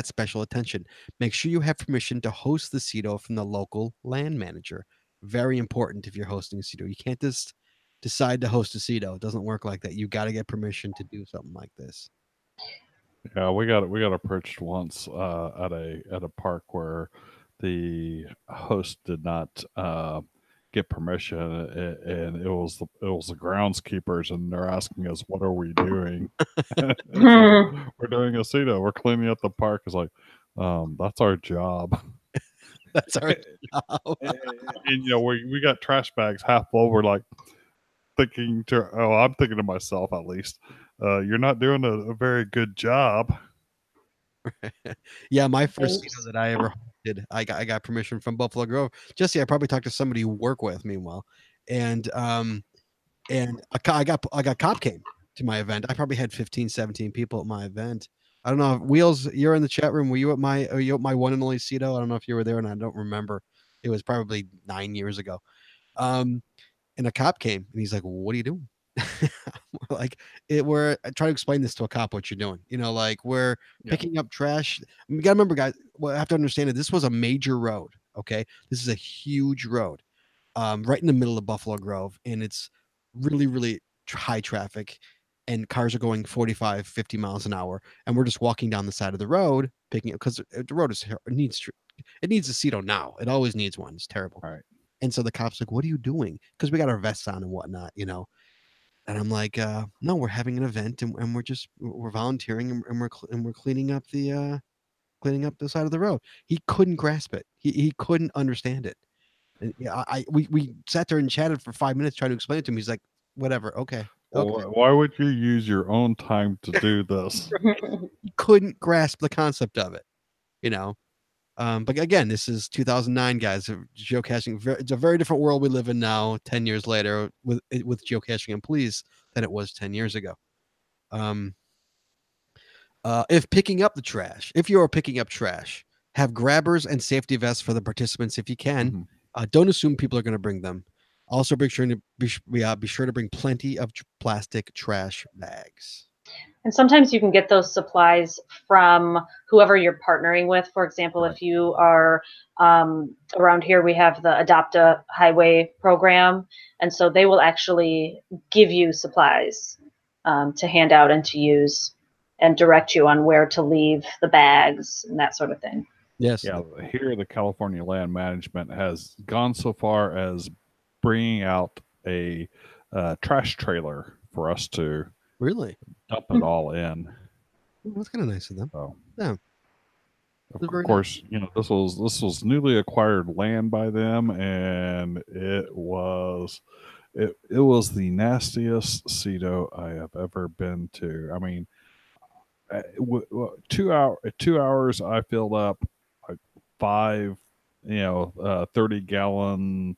special attention. Make sure you have permission to host the Sito from the local land manager. Very important if you're hosting a Sito. You can't just decide to host a Sito. It doesn't work like that. You got to get permission to do something like this. Yeah, we got approached once at a park where the host did not get permission, and it was the groundskeepers, and they're asking us, "What are we doing?" Like, we're doing a Sito. We're cleaning up the park. It's like, that's our job. That's our job. And we got trash bags half full. We're like I'm thinking to myself, at least, you're not doing a very good job. Yeah, my first Sito that I ever did, I got permission from Buffalo Grove. Jesse, I probably talked to somebody you work with, meanwhile, and I got cop came to my event. I probably had 15, 17 people at my event. I don't know. Wheels, you're in the chat room. Were you at my one and only CETO? I don't know if you were there, and I don't remember. It was probably 9 years ago. And a cop came, and he's like, "What are you doing?" Like we're trying to explain this to a cop what you're doing. Like we're picking up trash. You gotta remember, guys. Well, I have to understand that this was a major road. Okay, this is a huge road, right in the middle of Buffalo Grove, and it's really, really high traffic, and cars are going 45, 50 miles an hour, and we're just walking down the side of the road picking it because the road needs a CETO now. It always needs one. It's terrible. All right. And so the cop's like, "What are you doing?" Because we got our vests on and whatnot, And I'm like, "No, we're having an event, and we're volunteering, and we're cleaning up the side of the road." He couldn't grasp it. He couldn't understand it. And we sat there and chatted for 5 minutes trying to explain it to him. He's like, "Whatever, okay." Well, why would you use your own time to do this? He couldn't grasp the concept of it, But again, this is 2009, guys. Geocaching, it's a very different world we live in now, 10 years later, with geocaching employees than it was 10 years ago. If you are picking up trash, have grabbers and safety vests for the participants if you can. Don't assume people are going to bring them. Also, be sure to bring plenty of plastic trash bags. And sometimes you can get those supplies from whoever you're partnering with. For example, if you are around here, we have the Adopt a Highway program. And so they will actually give you supplies to hand out and to use and direct you on where to leave the bags and that sort of thing. Yes. Yeah. Here, the California Land Management has gone so far as bringing out a trash trailer for us to really dump it all in. That's kind of nice of them. So, yeah. Of course, this was newly acquired land by them, and it was the nastiest CETO I have ever been to. I mean, 2 hours I filled up like 5 30-gallon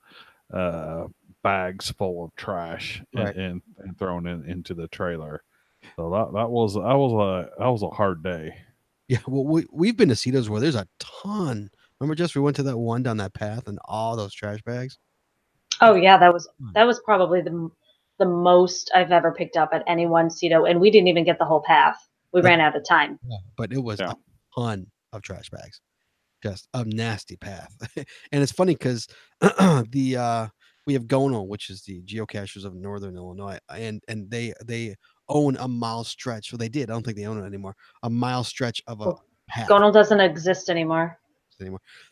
bags full of trash and thrown into the trailer. So that was a hard day. Yeah, well, we've been to CETOs where there's a ton. Remember, Jess, we went to that one down that path and all those trash bags. Oh yeah, that was probably the most I've ever picked up at any one CETO, and we didn't even get the whole path. We ran out of time. Yeah, but it was a ton of trash bags, just a nasty path. And it's funny because we have Gono, which is the geocachers of Northern Illinois, and they own a mile stretch. Well, they did. I don't think they own it anymore. A mile stretch of a path. Gono doesn't exist anymore.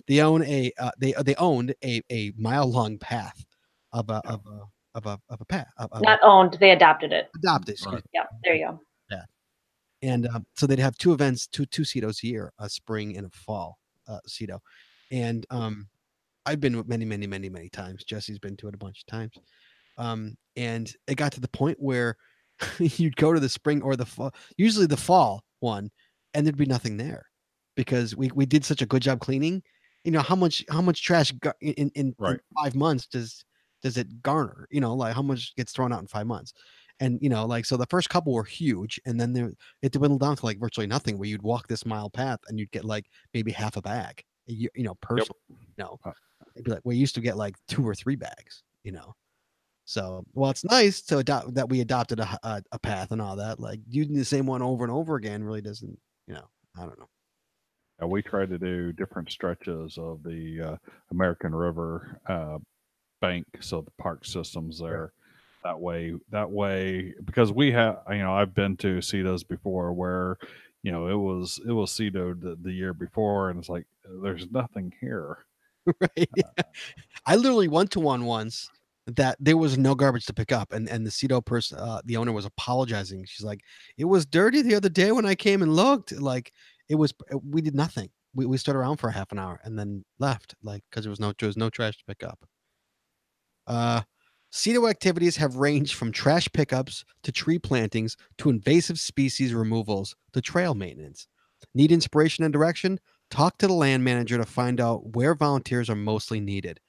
They own they owned a mile long path of a path. Not owned. They adopted it. Adopted. Yeah, there you go. Yeah. And so they'd have 2 events, two CETOs a year, a spring and a fall CETO. And I've been many, many, many, many times. Jesse's been to it a bunch of times. And it got to the point where you'd go to the spring or the fall, usually the fall one, and there'd be nothing there because we did such a good job cleaning. How much trash in 5 months does it garner? Like how much gets thrown out in 5 months? And so the first couple were huge, and then it dwindled down to like virtually nothing. Where you'd walk this mile path and you'd get like maybe half a bag, personally. It'd be like we used to get like 2 or 3 bags. So it's nice to adopt that we adopted a path and all that. Like using the same one over and over again really doesn't. I don't know. We try to do different stretches of the American River bank, so the park systems there. That way, because we have, I've been to CETOs before where, it was CETO the year before, and it's like there's nothing here. Right. I literally went to one once that there was no garbage to pick up, and the CETO person, the owner, was apologizing. She's like, "It was dirty the other day when I came and looked. Like we did nothing. We stood around for a half an hour and then left, like because there was no trash to pick up." CETO activities have ranged from trash pickups to tree plantings to invasive species removals to trail maintenance. Need inspiration and direction? Talk to the land manager to find out where volunteers are mostly needed.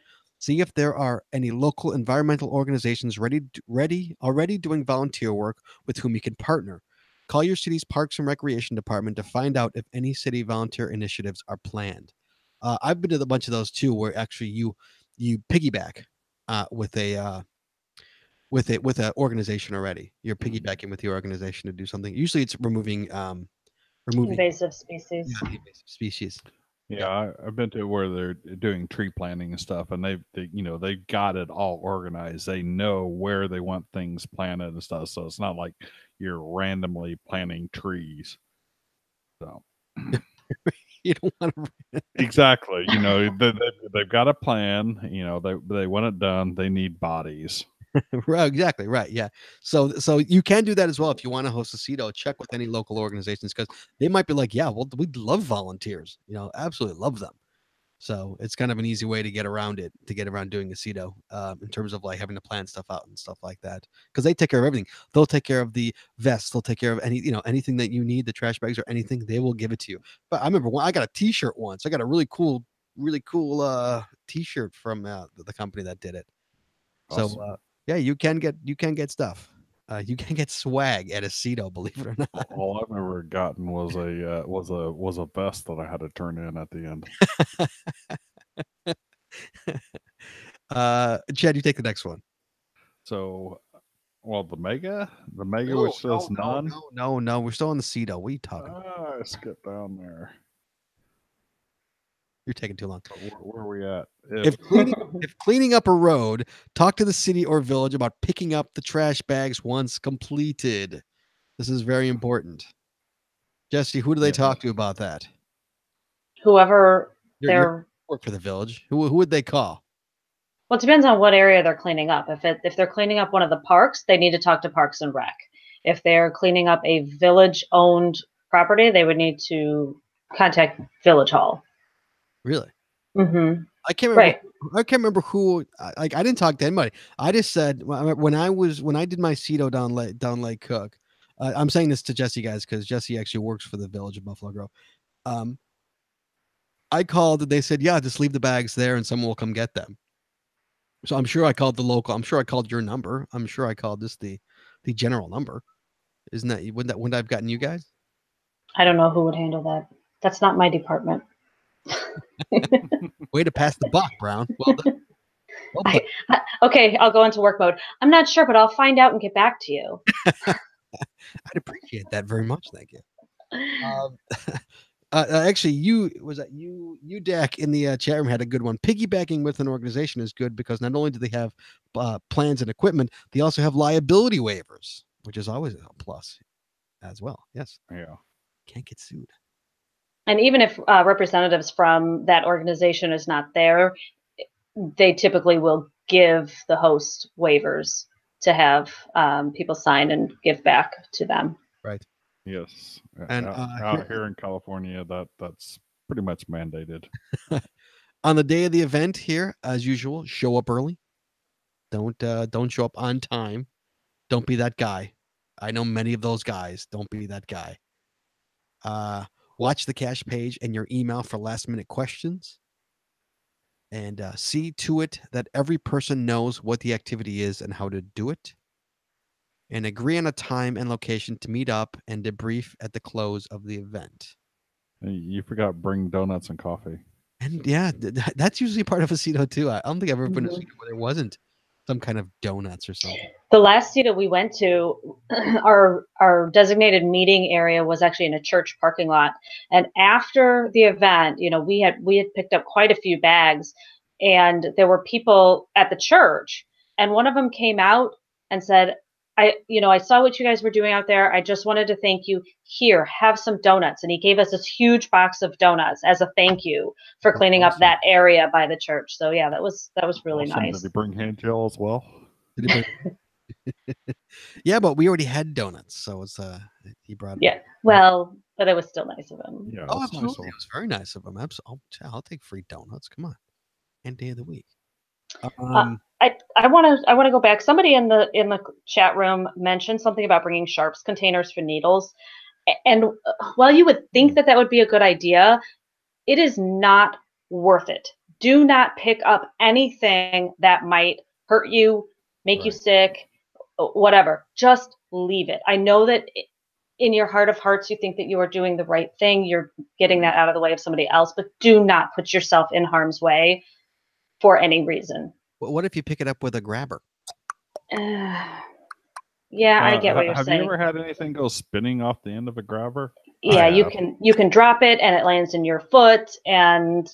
See if there are any local environmental organizations already doing volunteer work with whom you can partner. Call your city's Parks and Recreation Department to find out if any city volunteer initiatives are planned. I've been to a bunch of those too, where actually you piggyback with a with an organization already. You're piggybacking with your organization to do something. Usually, it's removing Invasive species. invasive species. Yeah, I've been to where they're doing tree planting and stuff, and they've got it all organized. They know where they want things planted and stuff, so it's not like you're randomly planting trees. So You don't want to. exactly, they've got a plan. They want it done. They need bodies. Right, exactly right. Yeah. So you can do that as well if you want to host a CETO. Check with any local organizations because they might be like, yeah, well, we'd love volunteers. Absolutely love them. So it's kind of an easy way to get around it, to get around doing a CETO, in terms of like having to plan stuff out and stuff like that. Because they take care of everything. They'll take care of the vests. They'll take care of anything that you need, the trash bags or anything. They will give it to you. But I remember when I got a T-shirt once. I got a really cool T-shirt from the company that did it. Awesome. So yeah, you can get stuff. You can get swag at a CETO, believe it or not. All I've ever gotten was a vest that I had to turn in at the end. Chad, you take the next one. So, well, the mega, which says none. No, we're still on the CETO. What are you talking? Let's get down there. You're taking too long. Where are we at? If cleaning up a road, talk to the city or village about picking up the trash bags once completed. This is very important. Jesse, who do they talk to about that? Whoever you work for the village. Who would they call? Well, it depends on what area they're cleaning up. If they're cleaning up one of the parks, they need to talk to Parks and Rec. If they're cleaning up a village-owned property, they would need to contact Village Hall. Really? Mm-hmm. I can't remember. Right. I can't remember who. I didn't talk to anybody. I just said when I did my CETO down Lake Cook. I'm saying this to Jesse, guys, because Jesse actually works for the village of Buffalo Grove. I called. They said, yeah, just leave the bags there, and someone will come get them. So I'm sure I called the local. I'm sure I called your number. I'm sure I called this the general number. Isn't that wouldn't I've gotten you guys? I don't know who would handle that. That's not my department. Way to pass the buck, Brown. Well done. Okay, I'll go into work mode. I'm not sure, but I'll find out and get back to you. I'd appreciate that very much. Thank you. Actually, you Dak in the chat room had a good one. Piggybacking with an organization is good because not only do they have plans and equipment, they also have liability waivers, which is always a plus as well. Yes. Yeah. Can't get sued. And even if representatives from that organization is not there, they typically will give the host waivers to have people sign and give back to them. Right. Yes. And out here in California, that's pretty much mandated. On the day of the event here, as usual, show up early. Don't show up on time. Don't be that guy. I know many of those guys. Don't be that guy. Watch the cache page and your email for last-minute questions. And see to it that every person knows what the activity is and how to do it. And agree on a time and location to meet up and debrief at the close of the event. You forgot bring donuts and coffee. And yeah, that's usually part of a CETO too. I don't think I've ever been to a CETO where there wasn't some kind of donuts or something. The last CETO we went to, our designated meeting area was actually in a church parking lot. And after the event, we had picked up quite a few bags, and there were people at the church, and one of them came out and said, I saw what you guys were doing out there. I just wanted to thank you. Here, have some donuts. And he gave us this huge box of donuts as a thank you for cleaning up that area by the church. So yeah, that was really nice. Did he bring hand gel as well? Yeah, but we already had donuts, so it's he brought. Yeah, well, but it was still nice of him. Yeah, oh, absolutely, it was very nice of him. I'll take free donuts. Come on, and day of the week. I want to go back. Somebody in the chat room mentioned something about bringing sharps containers for needles, and while you would think that would be a good idea, it is not worth it. do not pick up anything that might hurt you, make you sick, whatever. Just leave it. I know that in your heart of hearts, you think that you are doing the right thing. You're getting that out of the way of somebody else, but do not put yourself in harm's way for any reason. What if you pick it up with a grabber? Yeah, I get what you're have saying. you ever had anything go spinning off the end of a grabber? Yeah, you can drop it and it lands in your foot, and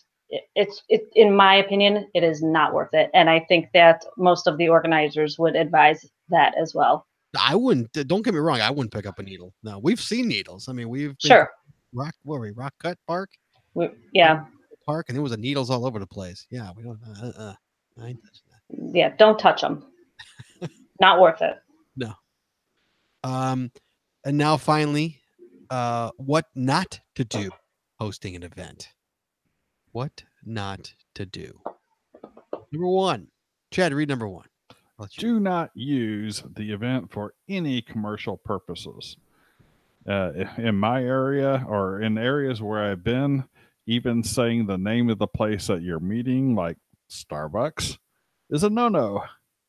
it's in my opinion, it is not worth it. And I think that most of the organizers would advise that as well. I wouldn't. Don't get me wrong. I wouldn't pick up a needle. No, we've seen needles. I mean, we've been Sure. Rock Cut Park. Yeah. Park, and there was needles all over the place. Yeah, we don't. I ain't touching that. Yeah, don't touch them. Not worth it. No. And now finally, what not to do hosting an event. What not to do. Number one. Chad, read number one. Do not use the event for any commercial purposes. In my area or in areas where I've been, even saying the name of the place that you're meeting, like Starbucks, is a no-no.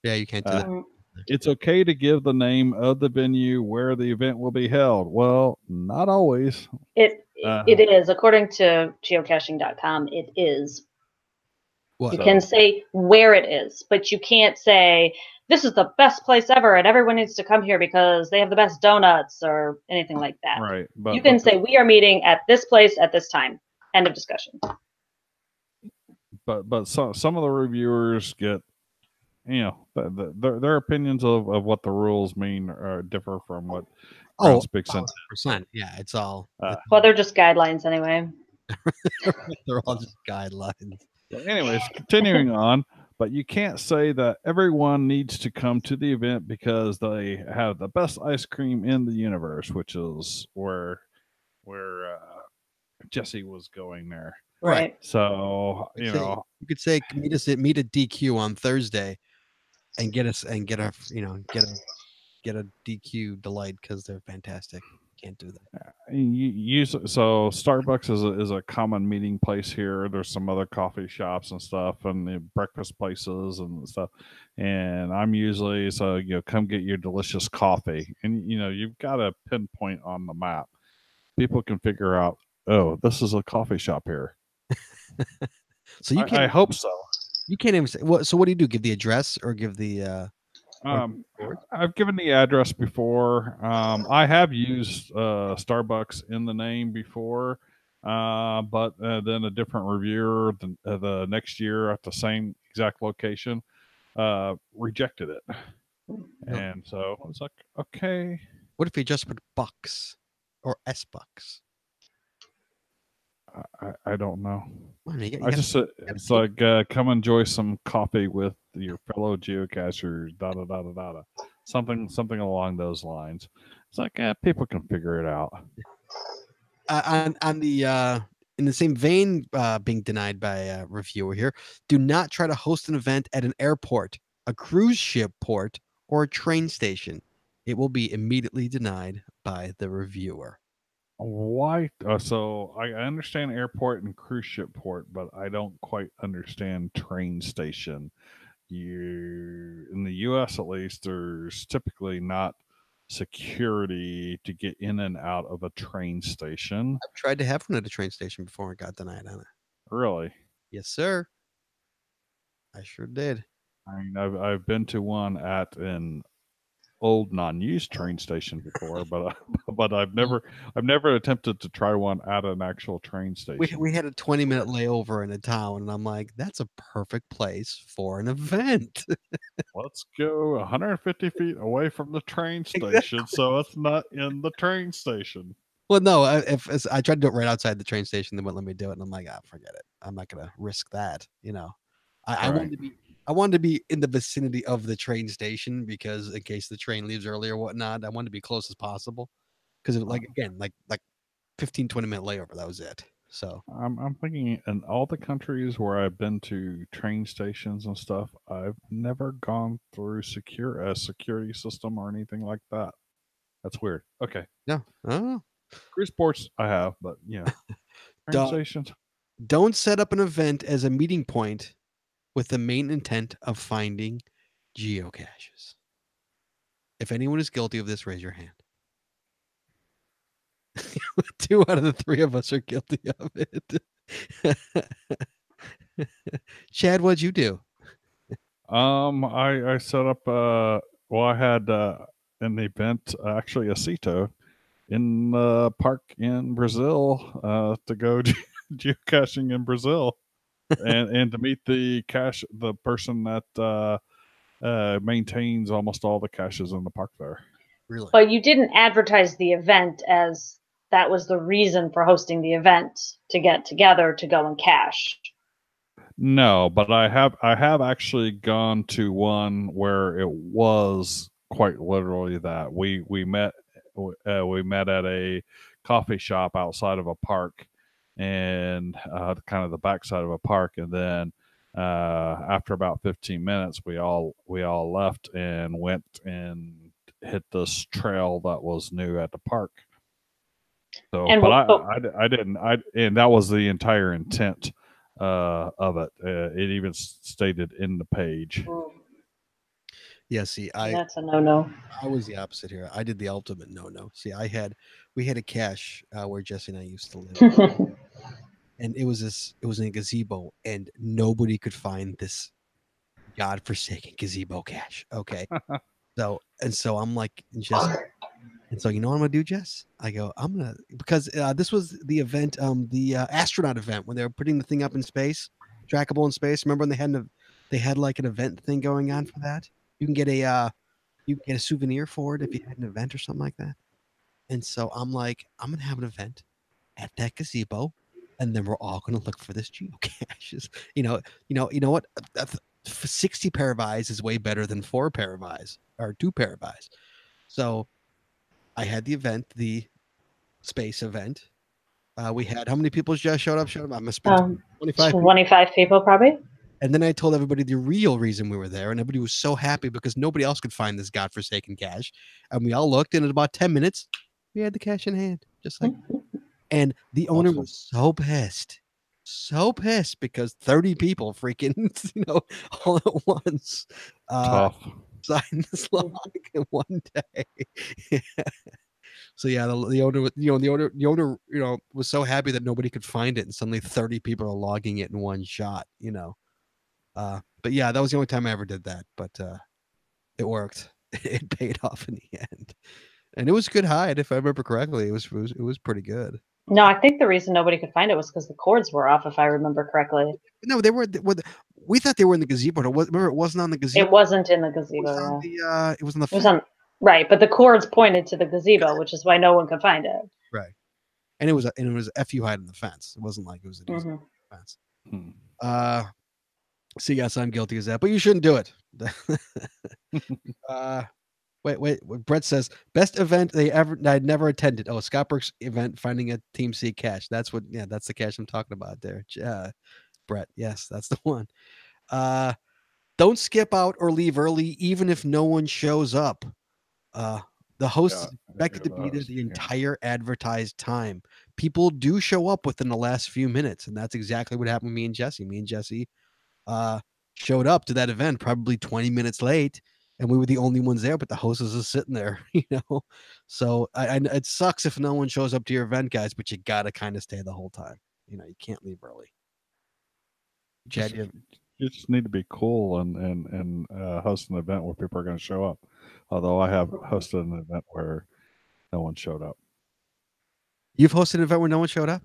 Yeah, you can't do that. It's okay to give the name of the venue where the event will be held. Well, not always. It is, according to geocaching.com, it is. What? You can say where it is, but you can't say this is the best place ever and everyone needs to come here because they have the best donuts or anything like that. Right. But you can say we are meeting at this place at this time. End of discussion. But some of the reviewers get, their opinions of what the rules mean differ from what Ground speaks in. 100%. Yeah, it's all. Well, they're just guidelines anyway. They're all just guidelines. Anyways, continuing on, but you can't say that everyone needs to come to the event because they have the best ice cream in the universe, which is where Jesse was going there. Right. So you could say meet at DQ on Thursday, and get a DQ delight because they're fantastic. Can't do that. So Starbucks is a common meeting place here. There's some other coffee shops and stuff, and the breakfast places and stuff. And I'm usually come get your delicious coffee, and you've got a pinpoint on the map. People can figure out, oh, this is a coffee shop here. So you I hope so. You can't even say what. So what do you do? Give the address or give the? I've given the address before. I have used Starbucks in the name before, but then a different reviewer the next year at the same exact location rejected it. And so I was like, okay. What if you just put Bucks or S-Bucks? I don't know. It's like come enjoy some coffee with your fellow geocachers. Something along those lines. It's like people can figure it out. On the in the same vein, being denied by a reviewer here. Do not try to host an event at an airport, a cruise ship port, or a train station. It will be immediately denied by the reviewer. Why? So I understand airport and cruise ship port, but I don't quite understand train station. In the U.S. at least, there's typically not security to get in and out of a train station. I've tried to have one at a train station before and got denied on it. Really? Yes, sir. I sure did. I mean, I've been to one at an old non-used train station before, but I've never attempted to try one at an actual train station. We had a 20-minute layover in a town, and I'm like, that's a perfect place for an event. Let's go 150 feet away from the train station, so it's not in the train station. Well, no, if I tried to do it right outside the train station, they wouldn't let me do it, and I'm like, forget it. I'm not gonna risk that. I wanted to be in the vicinity of the train station because in case the train leaves early or whatnot, I wanted to be close as possible. Because like 15, 20-minute layover, that was it. So I'm thinking in all the countries where I've been to train stations and stuff, I've never gone through a security system or anything like that. That's weird. Okay. No. Oh. Cruise ports I have, but train stations. Don't set up an event as a meeting point with the main intent of finding geocaches. If anyone is guilty of this, raise your hand. 2 out of the 3 of us are guilty of it. Chad, what'd you do? I set up I had an event, actually a CITO in the park in Brazil to go geocaching in Brazil and to meet the person that maintains almost all the caches in the park there. Really? But you didn't advertise the event as that was the reason for hosting the event, to get together to go and cache. No, but I have actually gone to one where it was quite literally that we met at a coffee shop outside of a park, and kind of the backside of a park, and then after about 15 minutes, we all left and went and hit this trail that was new at the park. So, And but what- I didn't. And that was the entire intent of it. It even stated in the page. Yeah, see, That's a no-no. I was the opposite here. I did the ultimate no-no. See, we had a cache where Jesse and I used to live. And it was in a gazebo, and nobody could find this godforsaken gazebo cache. Okay. So I'm like, Jess, and so you know what I'm gonna do, Jess? I go, because this was the event, the astronaut event when they were putting the thing up in space, trackable in space. Remember when they had like an event thing going on for that? You can get a souvenir for it if you had an event or something like that. And so I'm like, I'm gonna have an event at that gazebo, and then we're all gonna look for this geocaches. You know what? 60 pair of eyes is way better than 4 pair of eyes or 2 pair of eyes. So I had the event, the space event. We had how many people just showed up? I must have been 25. 25 people probably. And then I told everybody the real reason we were there, and everybody was so happy because nobody else could find this godforsaken cache. And we all looked, and in about 10 minutes, we had the cache in hand, just like. And the owner was so pissed because 30 people freaking, all at once signed this log in one day. So yeah, the owner was so happy that nobody could find it, and suddenly 30 people are logging it in one shot. But yeah, that was the only time I ever did that. But it worked. It paid off in the end, and it was a good hide if I remember correctly. It was pretty good. No, I think the reason nobody could find it was because the cords were off, if I remember correctly. No, they were. We thought they were in the gazebo. Remember, it wasn't on the gazebo. It wasn't in the gazebo. It was on the. It was on right, but the cords pointed to the gazebo, which is why no one could find it. Right, and it was a FU hide in the fence. It wasn't like it was a decent fence. So yes, I'm guilty of that, but you shouldn't do it. Wait. Brett says best event I'd never attended. Oh, Scott Burke's event, finding a Team C cache. That's the cache I'm talking about there. Brett, yes, that's the one. Don't skip out or leave early, even if no one shows up. The host is expected to be there the entire advertised time. People do show up within the last few minutes, and that's exactly what happened with me and Jesse. Me and Jesse showed up to that event probably 20 minutes late, and we were the only ones there, but the host was just sitting there, So it sucks if no one shows up to your event, guys, but you gotta kind of stay the whole time. You can't leave early. Chad, you just need to be cool and host an event where people are going to show up. Although I have hosted an event where no one showed up. You've hosted an event where no one showed up?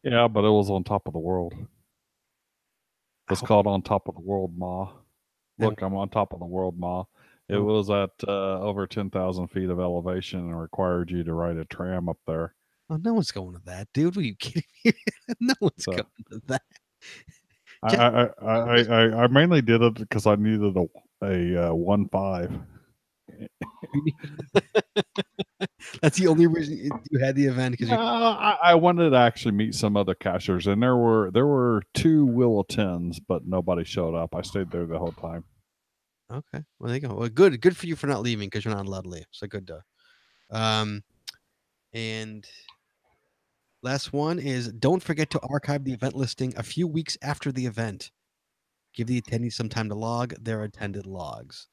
Yeah, but it was on top of the world. It's called On Top of the World, Ma. Look, I'm on top of the world, Ma. It was at over 10,000 feet of elevation and required you to ride a tram up there. Oh, no one's going to that, dude. What are you kidding me? No one's going to that. I mainly did it because I needed a 1.5. That's the only reason you had the event, because I wanted to actually meet some other cachers, and there were 2 Willow 10s, but nobody showed up. I stayed there the whole time. Okay, well, there you go. Well, good for you for not leaving, because you're not allowed to leave. So good to. And Last one is don't forget to archive the event listing a few weeks after the event. Give the attendees some time to log their attended logs.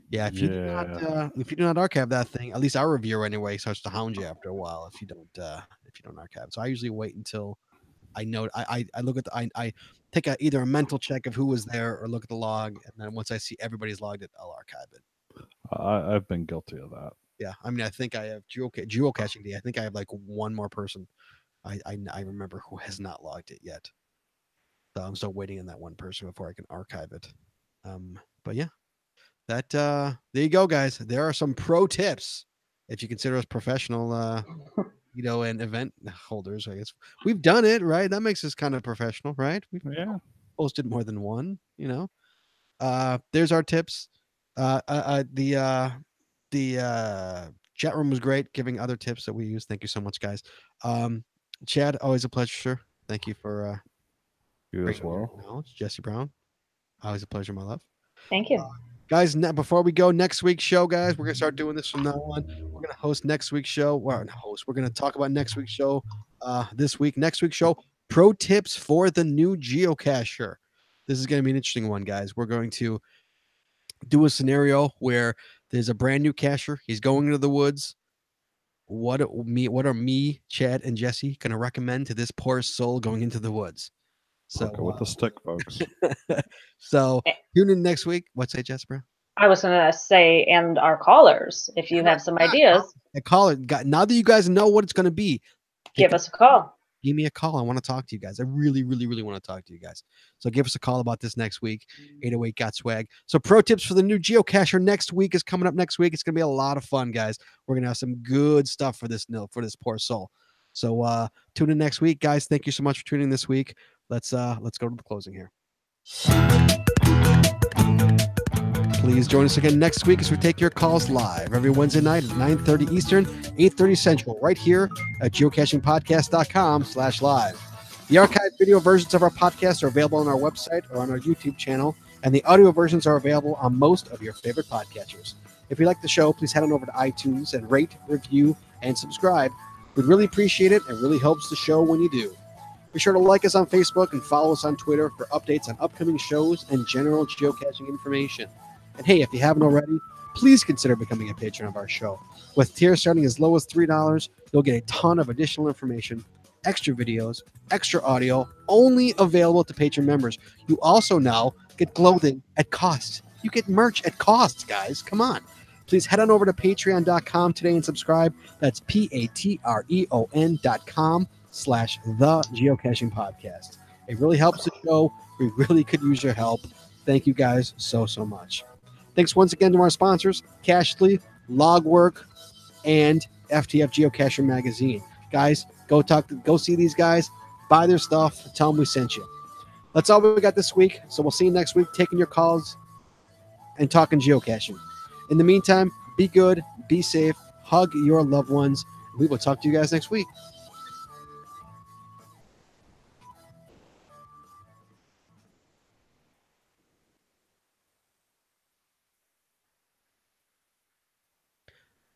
Yeah, if you do not archive that thing, at least our reviewer anyway starts to hound you after a while if you don't archive. So I usually wait until I know I look at I take either a mental check of who was there or look at the log, and then once I see everybody's logged it, I'll archive it. I've been guilty of that. Yeah, I mean, I think I have geocaching day. I think I have like one more person. I remember who has not logged it yet. So I'm still waiting on that one person before I can archive it. But yeah, that there you go, guys. There are some pro tips if you consider us professional, and event holders. I guess we've done it, right? That makes us kind of professional, right? We've posted more than one. There's our tips. The chat room was great, giving other tips that we use. Thank you so much, guys. Chad, always a pleasure, sir. Thank you for you as well. Knowledge. Jesse Brown, always a pleasure, my love. Thank you. Guys, before we go, next week's show, guys, we're going to start doing this from now on. We're going to host next week's show. We're going to talk about next week's show this week. Next week's show, pro tips for the new geocacher. This is going to be an interesting one, guys. We're going to do a scenario where there's a brand new cacher. He's going into the woods. What are me, Chad, and Jesse going to recommend to this poor soul going into the woods? So go with the stick, folks. So tune in next week. What's that, Jessica? I was going to say, and our callers, if you have some ideas. A caller. Now that you guys know what it's going to be, give us a call. Give me a call. I want to talk to you guys. I really, really, really want to talk to you guys. So give us a call about this next week. 808 Got Swag. So pro tips for the new geocacher next week is coming up next week. It's going to be a lot of fun, guys. We're going to have some good stuff for this poor soul. So tune in next week, guys. Thank you so much for tuning in this week. Let's go to the closing here. Please join us again next week as we take your calls live every Wednesday night at 9:30 Eastern, 8:30 Central, right here at geocachingpodcast.com/live. The archived video versions of our podcast are available on our website or on our YouTube channel, and the audio versions are available on most of your favorite podcatchers. If you like the show, please head on over to iTunes and rate, review, and subscribe. We'd really appreciate it. It really helps the show when you do. Be sure to like us on Facebook and follow us on Twitter for updates on upcoming shows and general geocaching information. And hey, if you haven't already, please consider becoming a patron of our show. With tiers starting as low as $3, you'll get a ton of additional information, extra videos, extra audio, only available to patron members. You also now get clothing at cost. You get merch at cost, guys. Come on. Please head on over to patreon.com today and subscribe. That's patreon.com/the Geocaching Podcast. It really helps the show. We really could use your help. Thank you guys so much. Thanks once again to our sponsors, Cashly, Logwork, and FTF Geocacher Magazine. Guys, go see these guys, buy their stuff, tell them we sent you. That's all we got this week. So we'll see you next week, taking your calls and talking geocaching. In the meantime, be good, be safe, hug your loved ones. We will talk to you guys next week.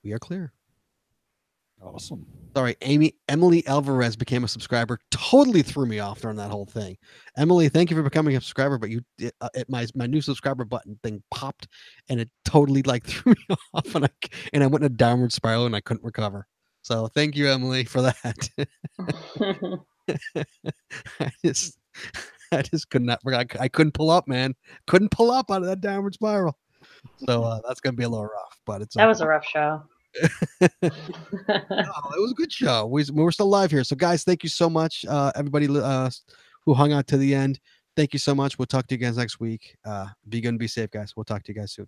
We are clear. Awesome. Sorry, Emily Alvarez became a subscriber. Totally threw me off during that whole thing. Emily, thank you for becoming a subscriber, but my new subscriber button thing popped and it totally threw me off, and I went in a downward spiral and I couldn't recover. So thank you, Emily, for that. I just could not. I couldn't pull up, man. Couldn't pull up out of that downward spiral. So that's gonna be a little rough, but that was a rough show. No, it was a good show. We're still live here. So guys, thank you so much. Everybody who hung out to the end, thank you so much. We'll talk to you guys next week. Be good and be safe, guys. We'll talk to you guys soon.